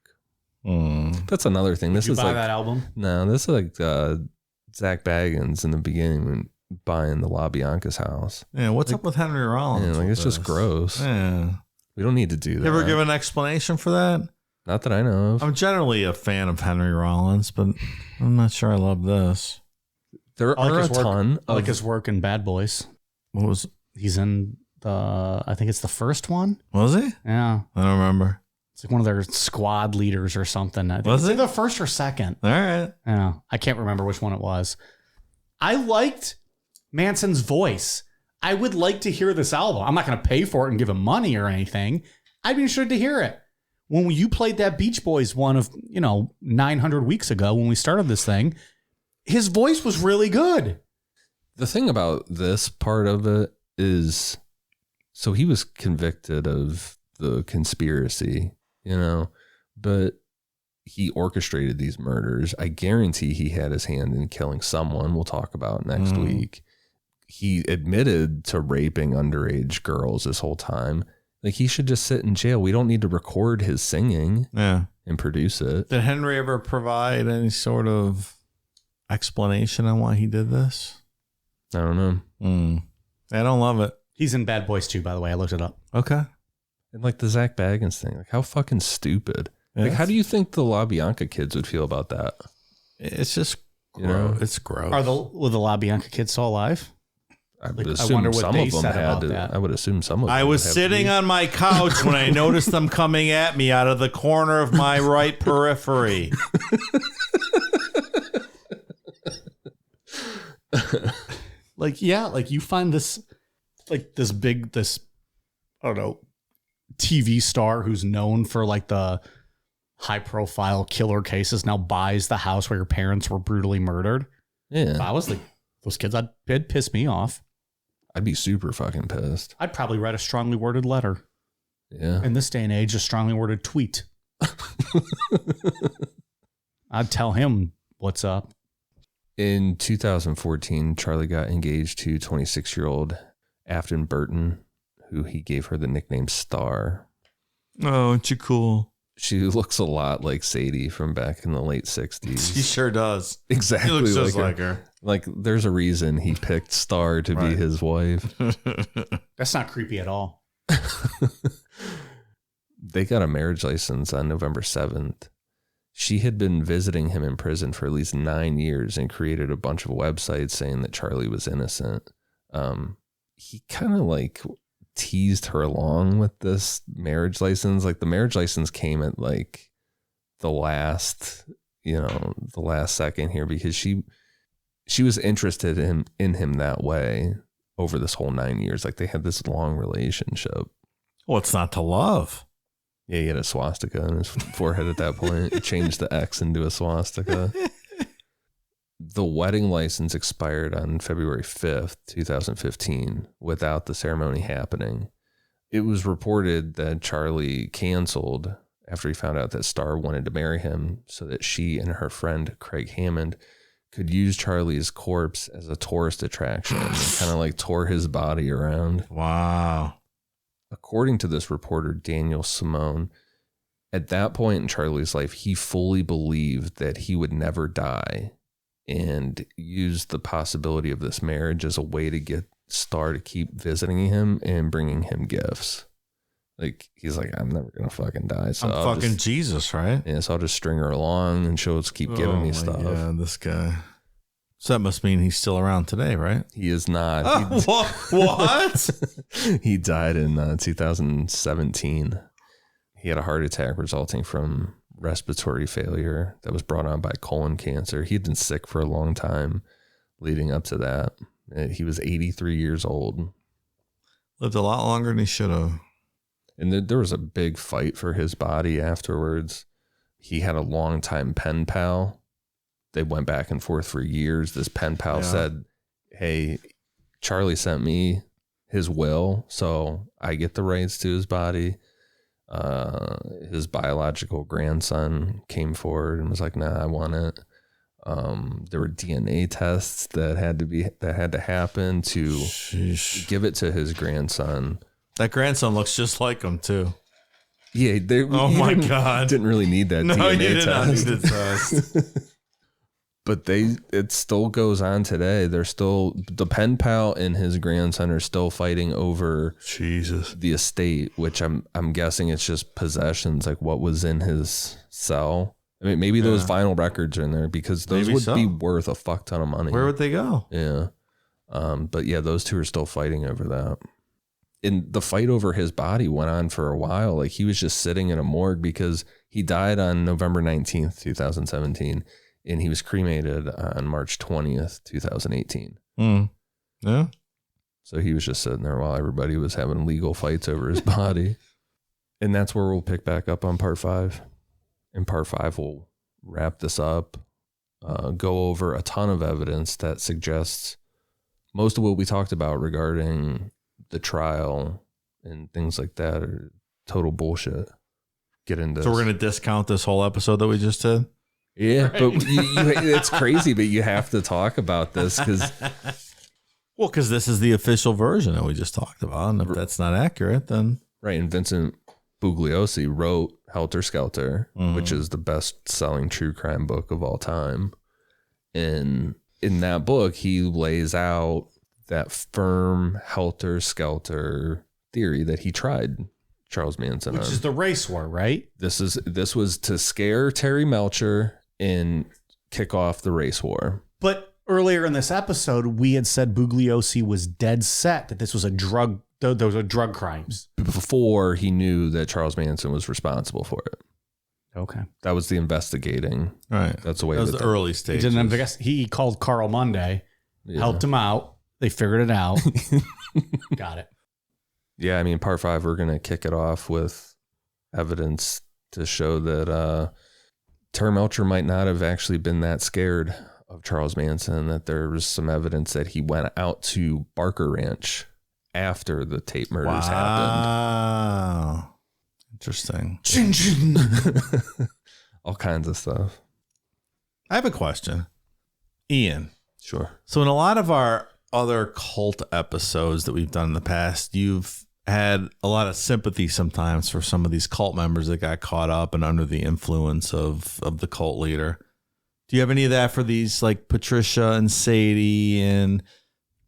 That's another thing. Did you buy that album? No, this is like Zach Baggins in the beginning when buying the LaBianca's house. Yeah, what's up with Henry Rollins? Yeah, like it's just gross. Yeah. We don't need to do that. You ever give an explanation for that? Not that I know of. I'm generally a fan of Henry Rollins, but I'm not sure I love this. There are a ton. I like his work in Bad Boys. What was? He's in I think it's the first one. Was he? Yeah. I don't remember. It's like one of their squad leaders or something. I think Was it's it the first or second? All right. Yeah. I can't remember which one it was. I liked Manson's voice. I would like to hear this album. I'm not going to pay for it and give him money or anything. I'd be interested to hear it. When you played that Beach Boys one of, 900 weeks ago when we started this thing, his voice was really good. The thing about this part of it is, so he was convicted of the conspiracy, but he orchestrated these murders. I guarantee he had his hand in killing someone we'll talk about next week. He admitted to raping underage girls this whole time. Like, he should just sit in jail. We don't need to record his singing and produce it. Did Henry ever provide any sort of explanation on why he did this? I don't know. I don't love it. He's in Bad Boys 2, by the way. I looked it up. Okay. And like the Zach Baggins thing, like, how fucking stupid. Like, how do you think the LaBianca kids would feel about that? It's just gross. It's gross. Were the LaBianca kids still alive? I would I assume wonder what some they of them said about had. that. I would assume some of them. I was would have sitting to on my couch when I noticed them coming at me out of the corner of my right periphery. Like you find this big, I don't know, TV star who's known for like the high profile killer cases now buys the house where your parents were brutally murdered. Yeah. If I was like those kids, it'd piss me off. I'd be super fucking pissed. I'd probably write a strongly worded letter. Yeah. In this day and age, a strongly worded tweet. I'd tell him what's up. In 2014, Charlie got engaged to 26-year-old Afton Burton, who he gave her the nickname Star. Oh, aren't you cool? She looks a lot like Sadie from back in the late 60s. She sure does. Exactly. He looks just like her. Like, there's a reason he picked Star to be his wife. That's not creepy at all. They got a marriage license on November 7th. She had been visiting him in prison for at least 9 years and created a bunch of websites saying that Charlie was innocent. He kind of like teased her along with this marriage license. Like, the marriage license came at like the last second here, because she was interested in him that way over this whole 9 years. Like, they had this long relationship. What's not to love? Yeah, he had a swastika on his forehead at that point. He changed the X into a swastika. The wedding license expired on February 5th, 2015, without the ceremony happening. It was reported that Charlie canceled after he found out that Star wanted to marry him so that she and her friend Craig Hammond could use Charlie's corpse as a tourist attraction and kind of like tour his body around. Wow. According to this reporter, Daniel Simone, at that point in Charlie's life, he fully believed that he would never die and used the possibility of this marriage as a way to get Star to keep visiting him and bringing him gifts. Like, he's like, I'm never going to fucking die. So I'm fucking Jesus, right? Yeah, so I'll just string her along and she'll just keep giving me stuff. Yeah, this guy. So that must mean he's still around today, right? He is not. What? He died in 2017. He had a heart attack resulting from respiratory failure that was brought on by colon cancer. He had been sick for a long time leading up to that. He was 83 years old. Lived a lot longer than he should have. And there was a big fight for his body afterwards. He had a longtime pen pal. They went back and forth for years. This pen pal said, hey, Charlie sent me his will, so I get the rights to his body. His biological grandson came forward and was like, nah, I want it. There were DNA tests that had to happen to give it to his grandson. That grandson looks just like him too. Yeah. Oh my God. Didn't really need that DNA test. No, you did not need the test. But it still goes on today. They're still, the pen pal and his grandson are still fighting over the estate, which I'm guessing it's just possessions, like what was in his cell. I mean, maybe those vinyl records are in there because those would be worth a fuck ton of money. Where would they go? Yeah. But yeah, those two are still fighting over that. And the fight over his body went on for a while. Like he was just sitting in a morgue because he died on November 19th, 2017. And he was cremated on March 20th, 2018. Yeah. So he was just sitting there while everybody was having legal fights over his body. And that's where we'll pick back up on part 5. In part 5, we'll wrap this up, go over a ton of evidence that suggests most of what we talked about regarding the trial and things like that are total bullshit. Get into So we're going to discount this whole episode that we just did? Yeah, right. But it's crazy, but you have to talk about this because... Well, because this is the official version that we just talked about. And if that's not accurate, then... Right, and Vincent Bugliosi wrote Helter Skelter, which is the best-selling true crime book of all time. And in that book, he lays out that firm Helter Skelter theory that he tried Charles Manson Which on. is the race war, right? This was to scare Terry Melcher and kick off the race war. But earlier in this episode, we had said Bugliosi was dead set that this was a drug. Those are drug crimes. Before he knew that Charles Manson was responsible for it. Okay, that was the investigating. Right, that's the way. That was the early stage. He called Carl Monday, helped him out. They figured it out. Got it. Yeah, I mean, part 5, we're gonna kick it off with evidence to show that Terry Melcher might not have actually been that scared of Charles Manson, that there was some evidence that he went out to Barker Ranch after the Tate murders happened. Wow. Interesting. All kinds of stuff. I have a question. Ian. Sure. So in a lot of our other cult episodes that we've done in the past, you've had a lot of sympathy sometimes for some of these cult members that got caught up and under the influence of the cult leader. Do you have any of that for these, like Patricia and Sadie and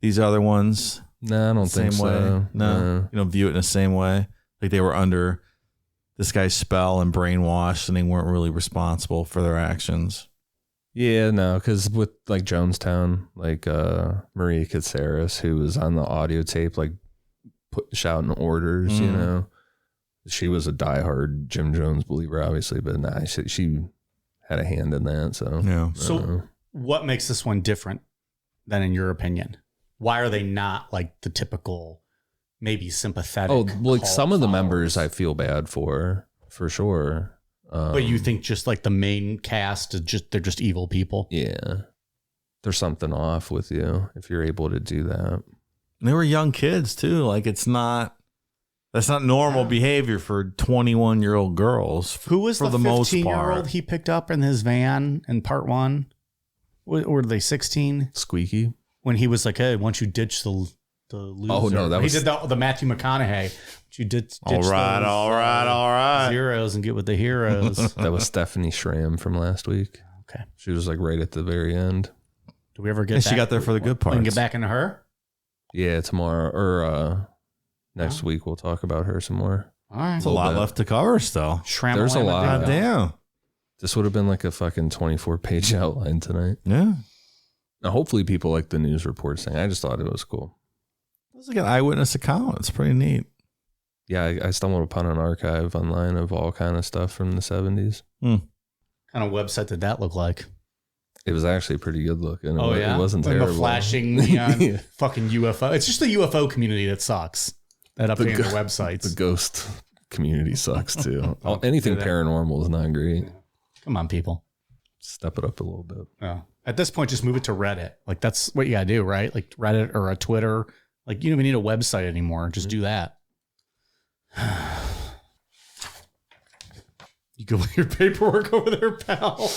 these other ones? No, I don't think so. No, you don't view it in the same way. Like they were under this guy's spell and brainwashed, and they weren't really responsible for their actions. Yeah, no, because with like Jonestown, like Maria Katsaris, who was on the audio tape, like shouting orders, you know, she was a diehard Jim Jones believer, obviously, but nah, she had a hand in that. So yeah. So what makes this one different than in your opinion? Why are they not like the typical, maybe sympathetic? Oh, like some of the followers? members I feel bad for sure. But you think just like the main cast is they're just evil people? Yeah. There's something off with you if you're able to do that. They were young kids too. Like that's not normal behavior for 21-year-old girls. Who was for the most 15-year-old part he picked up in his van in part 1? Or were they 16? Squeaky? When he was like, hey, why don't you ditch the loser? Oh, no, that he was... did the Matthew McConaughey. You ditch all right. zeros and get with the heroes. That was Stephanie Schramm from last week. Okay. She was like right at the very end. Do we ever get and back? she got there for the good parts. We can get back into her? Yeah, tomorrow or next week we'll talk about her some more. All right. There's a lot left to cover still. There's a lot. God damn. This would have been like a fucking 24-page outline tonight. Yeah. Now, hopefully people like the news report saying. I just thought it was cool. It was like an eyewitness account. It's pretty neat. Yeah, I stumbled upon an archive online of all kind of stuff from the 70s. What kind of website did that look like? It was actually pretty good looking. It wasn't like terrible. The flashing neon fucking UFO. It's just the UFO community that sucks. That updating their websites. The ghost community sucks too. Anything paranormal is not great. Yeah. Come on, people. Step it up a little bit. Yeah. At this point, just move it to Reddit. Like that's what you gotta do, right? Like Reddit or a Twitter. Like you don't even need a website anymore. Just do that. You go with your paperwork over there, pal.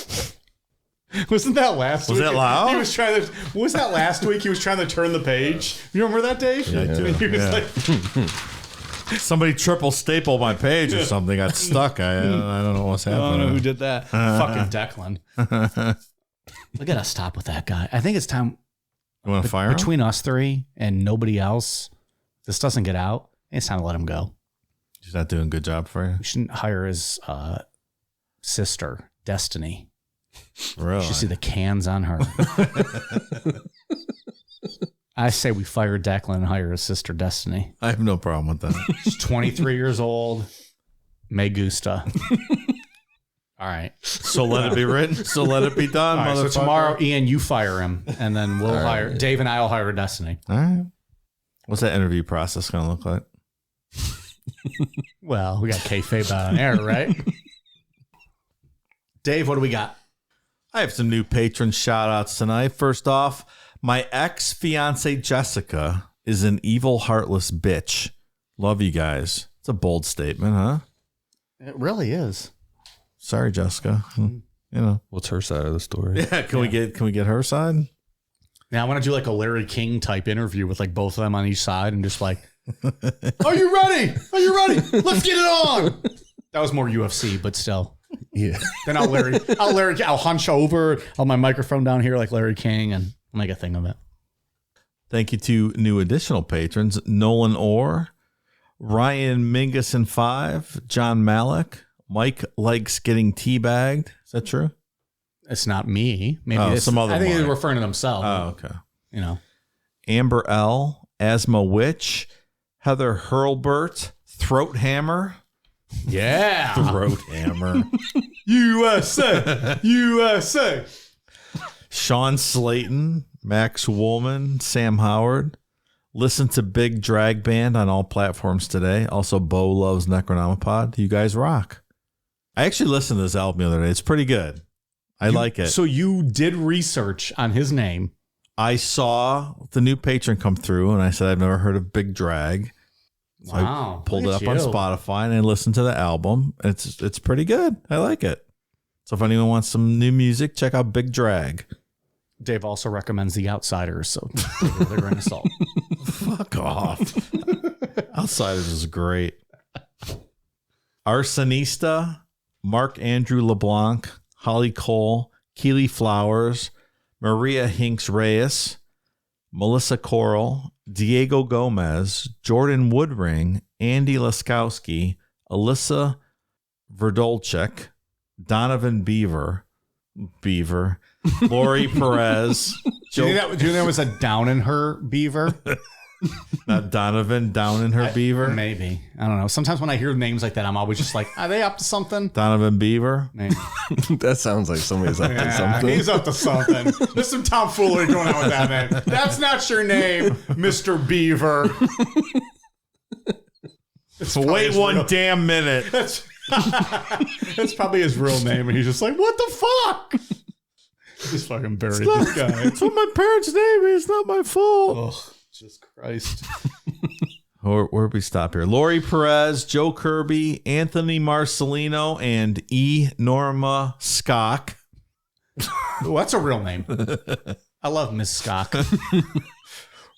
Wasn't that last week? Was that loud? He was trying to. Was that last week? He was trying to turn the page. You remember that, Dave? Yeah, I do. He was like, somebody triple stapled my page or something. Got stuck. I don't know what's happening. I don't know who did that. Fucking Declan. We got to stop with that guy. I think it's time. You want to fire him? Between us three and nobody else, if this doesn't get out, it's time to let him go. He's not doing a good job for you. We shouldn't hire his sister, Destiny. Really? You should see the cans on her. I say we fire Declan and hire his sister, Destiny. I have no problem with that. She's 23 years old. Me gusta. All right. So let it be written. So let it be done, All right, motherfucker. so tomorrow, Ian, you fire him, and then we'll hire Dave and I will hire Destiny. All right. What's that interview process going to look like? Well, we got kayfabe out on air, right? Dave, what do we got? I have some new patron shout outs tonight. First off, my ex-fiance Jessica is an evil, heartless bitch. Love you guys. It's a bold statement, huh? It really is. Sorry, Jessica. You know. What's her side of the story? Yeah, can we get her side? Now I want to do like a Larry King type interview with like both of them on each side and just like, are you ready? Are you ready? Let's get it on. That was more UFC, but still. Yeah. Then I'll hunch over, I'll have my microphone down here like Larry King and make a thing of it. Thank you to new additional patrons, Nolan Orr, Ryan Mingus and 5, John Malik, Mike likes getting teabagged. Is that true? It's not me. Maybe Oh, it's some other I think Mike. they're referring to themselves. Oh, okay. You know. Amber L, Asthma Witch, Heather Hurlbert, Throat Hammer. Yeah. Throat Hammer. USA. USA. Sean Slayton, Max Woolman, Sam Howard. Listen to Big Drag Band on all platforms today. Also, Bo loves Necronomipod. You guys rock. I actually listened to this album the other day. It's pretty good. I like it. So you did research on his name. I saw the new patron come through, and I said, I've never heard of Big Drag. So Wow. I pulled it Look up at on you. Spotify and I listened to the album. It's pretty good. I like it. So if anyone wants some new music, check out Big Drag. Dave also recommends The Outsiders, so take it with a grain of salt. Fuck off. Outsiders is great. Arsonista, Mark Andrew LeBlanc, Holly Cole, Keely Flowers, Maria Hinks Reyes, Melissa Coral, Diego Gomez, Jordan Woodring, Andy Laskowski, Alyssa Verdolchek, Donovan Beaver, Lori Perez, Do you think that was a down in her beaver? not Donovan, down in her beaver. Maybe. I don't know. Sometimes when I hear names like that, I'm always just like, are they up to something? Donovan Beaver. Maybe. That sounds like somebody's up to Yeah, something. he's up to something. There's some tomfoolery going on with that man. That's not your name, Mr. Beaver. Wait one damn minute. That's probably his real name, and he's just like, what the fuck? Just fucking buried this guy. It's what my parents named me. It's not my fault. Oh, Jesus Christ. Where we stop here? Lori Perez, Joe Kirby, Anthony Marcelino, and E. Norma Skock. Oh, that's a real name. I love Miss Skock.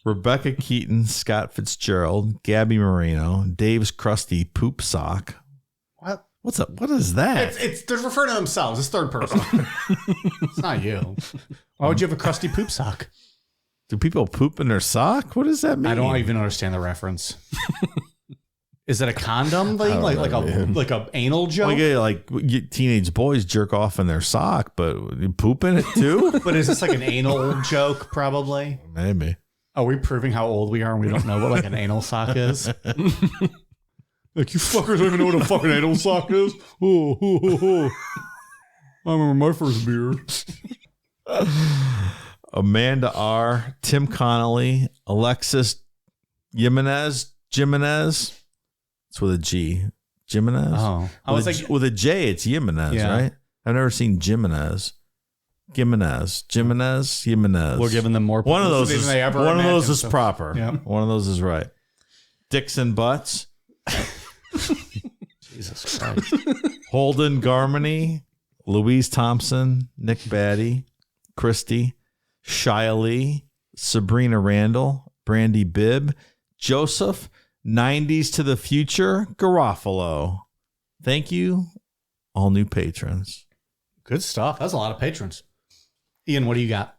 Rebecca Keaton, Scott Fitzgerald, Gabby Marino, Dave's Crusty Poop Sock. What? What's up? What is that? They're referring to themselves. It's third person. It's not you. Why would you have a crusty poop sock? Do people poop in their sock? What does that mean? I don't even understand the reference. Is it a condom thing? Like a anal joke? Teenage boys jerk off in their sock, but you poop in it too? But is this like an anal joke, probably? Maybe. Are we proving how old we are and we don't know what like an anal sock is? Like, you fuckers don't even know what a fucking anal sock is? Oh. I remember my first beer. Amanda R., Tim Connolly, Alexis Jimenez. It's with a G. Jimenez? Oh. I was like, with a J, it's Jimenez, Yeah. right? I've never seen Jimenez. Jimenez. we're giving them more One of those publicity is than they ever one of those imagined, is so- proper. Yep. One of those is right. Dixon Butts, Jesus Christ. Holden Garmany, Louise Thompson, Nick Batty, Christy, Shia Lee, Sabrina Randall, Brandy Bibb, Joseph, 90s to the future, Garofalo. Thank you, all new patrons. Good stuff. That's a lot of patrons. Ian, what do you got?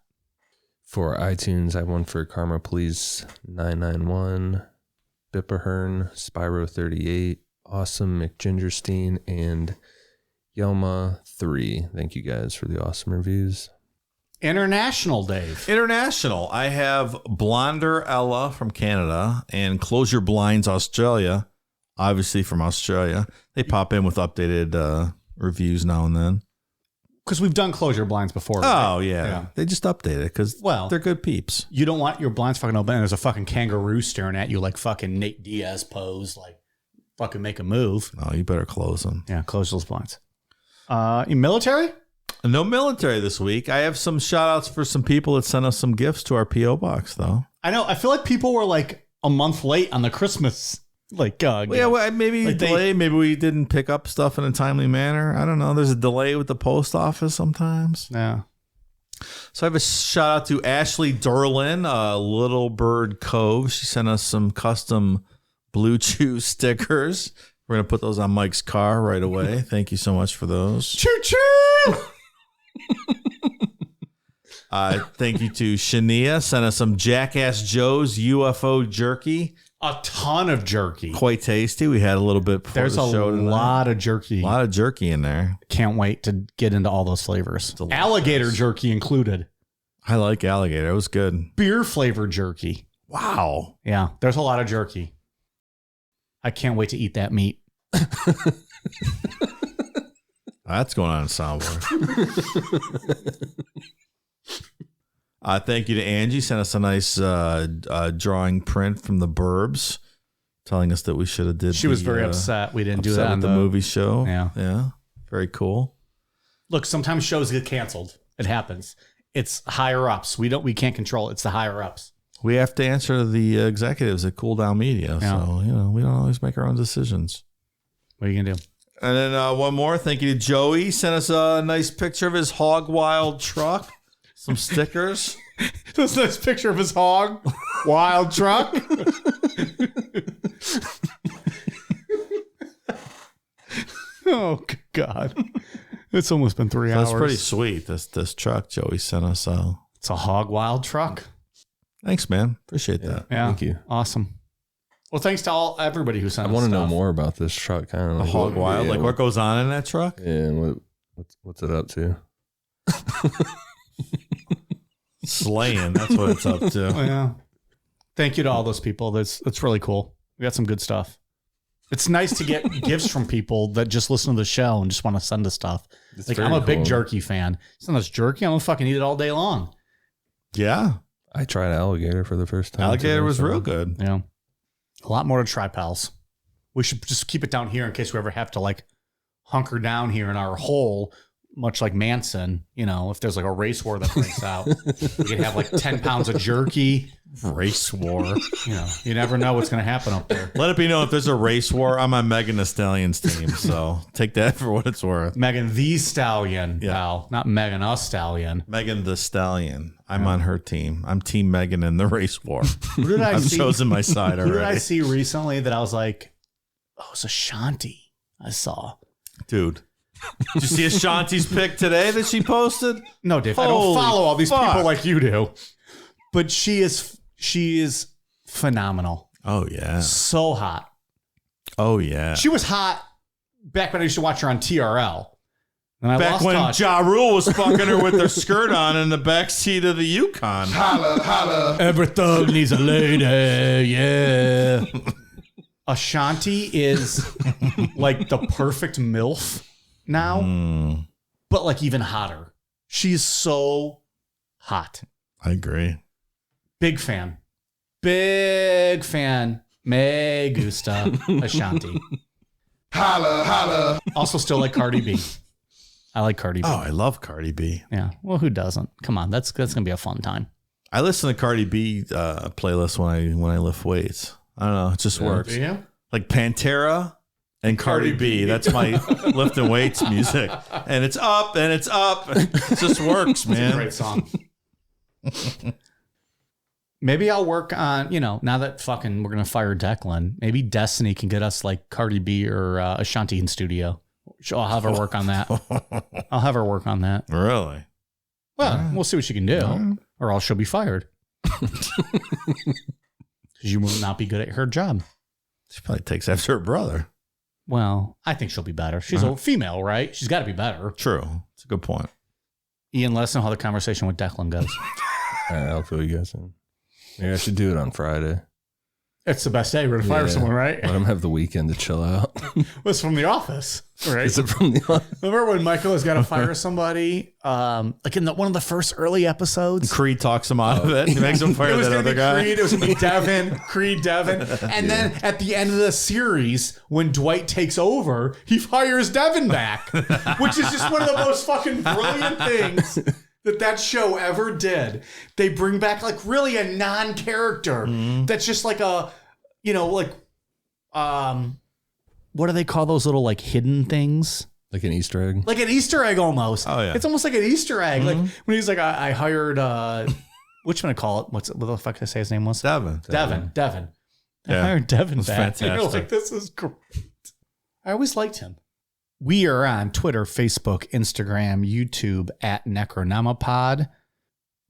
For iTunes, I have one for Karma Please 991, Bipperhern, Spyro 38, Awesome McGingerstein, and Yelma 3. Thank you guys for the awesome reviews. International, Dave. International. I have Blonder Ella from Canada and Close Your Blinds Australia, obviously from Australia. They pop in with updated reviews now and then. Because we've done Close Your Blinds before. Oh, right? yeah. They just update it because they're good peeps. You don't want your blinds fucking open and there's a fucking kangaroo staring at you like fucking Nate Diaz pose, like fucking make a move. Oh, you better close them. Yeah, close those blinds. Military? No military this week. I have some shout outs for some people that sent us some gifts to our P.O. box, though. I know. I feel like people were like a month late on the Christmas. Maybe like delay. Maybe we didn't pick up stuff in a timely manner. I don't know. There's a delay with the post office sometimes. Yeah. So I have a shout out to Ashley Derlin, Little Bird Cove. She sent us some custom Blue Chew stickers. We're going to put those on Mike's car right away. Thank you so much for those. Choo-choo! Thank you to Shania. Sent us some Jackass Joe's UFO jerky. A ton of jerky. Quite tasty. We had a little bit before There's the show a tonight. lot of jerky. A lot of jerky in there. Can't wait to get into all those flavors. Delicious. Alligator jerky included. I like alligator. It was good. Beer flavored jerky. Wow. Yeah, there's a lot of jerky. I can't wait to eat that meat. That's going on in soundboard. Thank you to Angie. Sent us a nice drawing print from the Burbs, telling us that we should have did. She was very upset we didn't do that at on the movie show. Yeah. Very cool. Look, sometimes shows get canceled. It happens. It's higher ups. We can't control it. It's the higher ups. We have to answer the executives at Cool Down Media. Yeah. So, we don't always make our own decisions. What are you going to do? And then one more. Thank you to Joey. Sent us a nice picture of his Hog Wild truck. Some stickers. This nice picture of his hog wild truck. Oh, God. It's almost been 3 hours. That's pretty sweet. This truck Joey sent us. It's a hog wild truck. Thanks, man. Appreciate that. Yeah. Thank you. Awesome. Well, thanks to everybody who sent us I want to know stuff. more about this truck. I don't know. A Hog Wild. Yeah, What goes on in that truck? Yeah, and what's it up to? Slaying. That's what it's up to. Oh, yeah. Thank you to all those people. That's really cool. We got some good stuff. It's nice to get gifts from people that just listen to the show and just want to send us stuff. It's Like, very I'm a big cool. jerky fan. Send us jerky. I'm going to fucking eat it all day long. Yeah. I tried alligator for the first time. Alligator today, was so- real good. Yeah. A lot more to try, pals. We should just keep it down here in case we ever have to like hunker down here in our hole, much like Manson. If there's like a race war that breaks out, we can have like 10 pounds of jerky. Race war. You never know what's going to happen up there. Let it be known if there's a race war, I'm on Megan Thee Stallion's team. So take that for what it's worth. Megan the Stallion, pal. Not Megan us Stallion. Megan Thee Stallion. I'm on her team. I'm Team Megan in the race war. Who did I I've see? chosen my side Who did I already. see recently that I was like, oh, it's Ashanti I saw. Dude. Did you see Ashanti's pic today that she posted? No, Dave, I don't Holy follow all these fuck. people like you do. But she is phenomenal. Oh, yeah. So hot. Oh, yeah. She was hot back when I used to watch her on TRL. And I Back lost when touch. Ja Rule was fucking her with her skirt on in the back seat of the Yukon. Every thug needs a lady, yeah. Ashanti is like the perfect MILF now, but like even hotter. She's so hot. I agree. Big fan. Big fan. Me gusta Ashanti. Holla, holla. Also still like Cardi B. I like Cardi B. Oh, I love Cardi B. Yeah. Well, who doesn't? Come on. That's going to be a fun time. I listen to Cardi B playlist when I lift weights. I don't know. It just works. Yeah. Like Pantera and Cardi B. That's my lifting weights music. And it's up and it's up. It just works, man. Great song. Maybe I'll work on, now that fucking we're going to fire Declan, maybe Destiny can get us like Cardi B or Ashanti in studio. I'll have her work on that. Really? Well, we'll see what she can do, or else she'll be fired. Because you will not be good at her job. She probably takes after her brother. Well, I think she'll be better. She's a female, right? She's got to be better. True. It's a good point. Ian, let us know how the conversation with Declan goes. All right, I'll fill you guys in. Maybe I should do it on Friday. It's the best day. We're going to fire someone, right? Let him have the weekend to chill out. It's from The Office, right? Is it from The Office? Remember when Michael has got to fire somebody? Like in one of the first early episodes? Creed talks him out of it. He makes him fire that other guy. Creed, it was going to be Devin, Creed, Devin. And then at the end of the series, when Dwight takes over, he fires Devin back, which is just one of the most fucking brilliant things that show ever did. They bring back like really a non-character that's just like a, what do they call those little like hidden things? Like an Easter egg? Like an Easter egg almost. Oh, yeah. It's almost like an Easter egg. Like when he's like, I hired, which one I call it? What the fuck did I say his name was? Devin. I Yeah. hired Devin back. Fantastic. And you're like, this is great. I always liked him. We are on Twitter, Facebook, Instagram, YouTube at Necronomipod.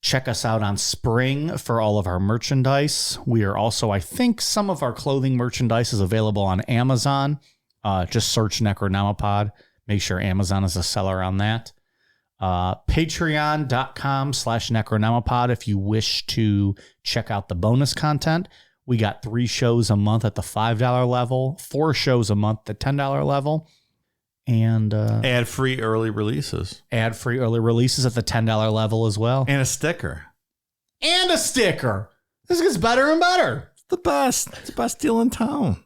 Check us out on Spring for all of our merchandise. We are also, I think, some of our clothing merchandise is available on Amazon. Just search Necronomipod. Make sure Amazon is a seller on that. Patreon.com/Necronomipod if you wish to check out the bonus content. We got 3 shows a month at the $5 level, 4 shows a month at the $10 level. And ad-free early releases. Ad-free early releases at the $10 level as well. And a sticker. This gets better and better. It's the best. It's the best deal in town.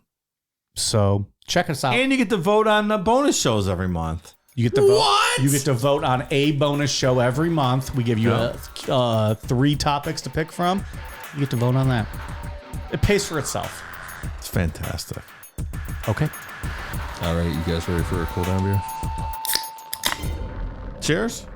So check us out. And you get to vote on the bonus shows every month. You get to vote. What? You get to vote on a bonus show every month. We give you 3 topics to pick from. You get to vote on that. It pays for itself. It's fantastic. Okay. All right, you guys ready for a cool down beer? Cheers.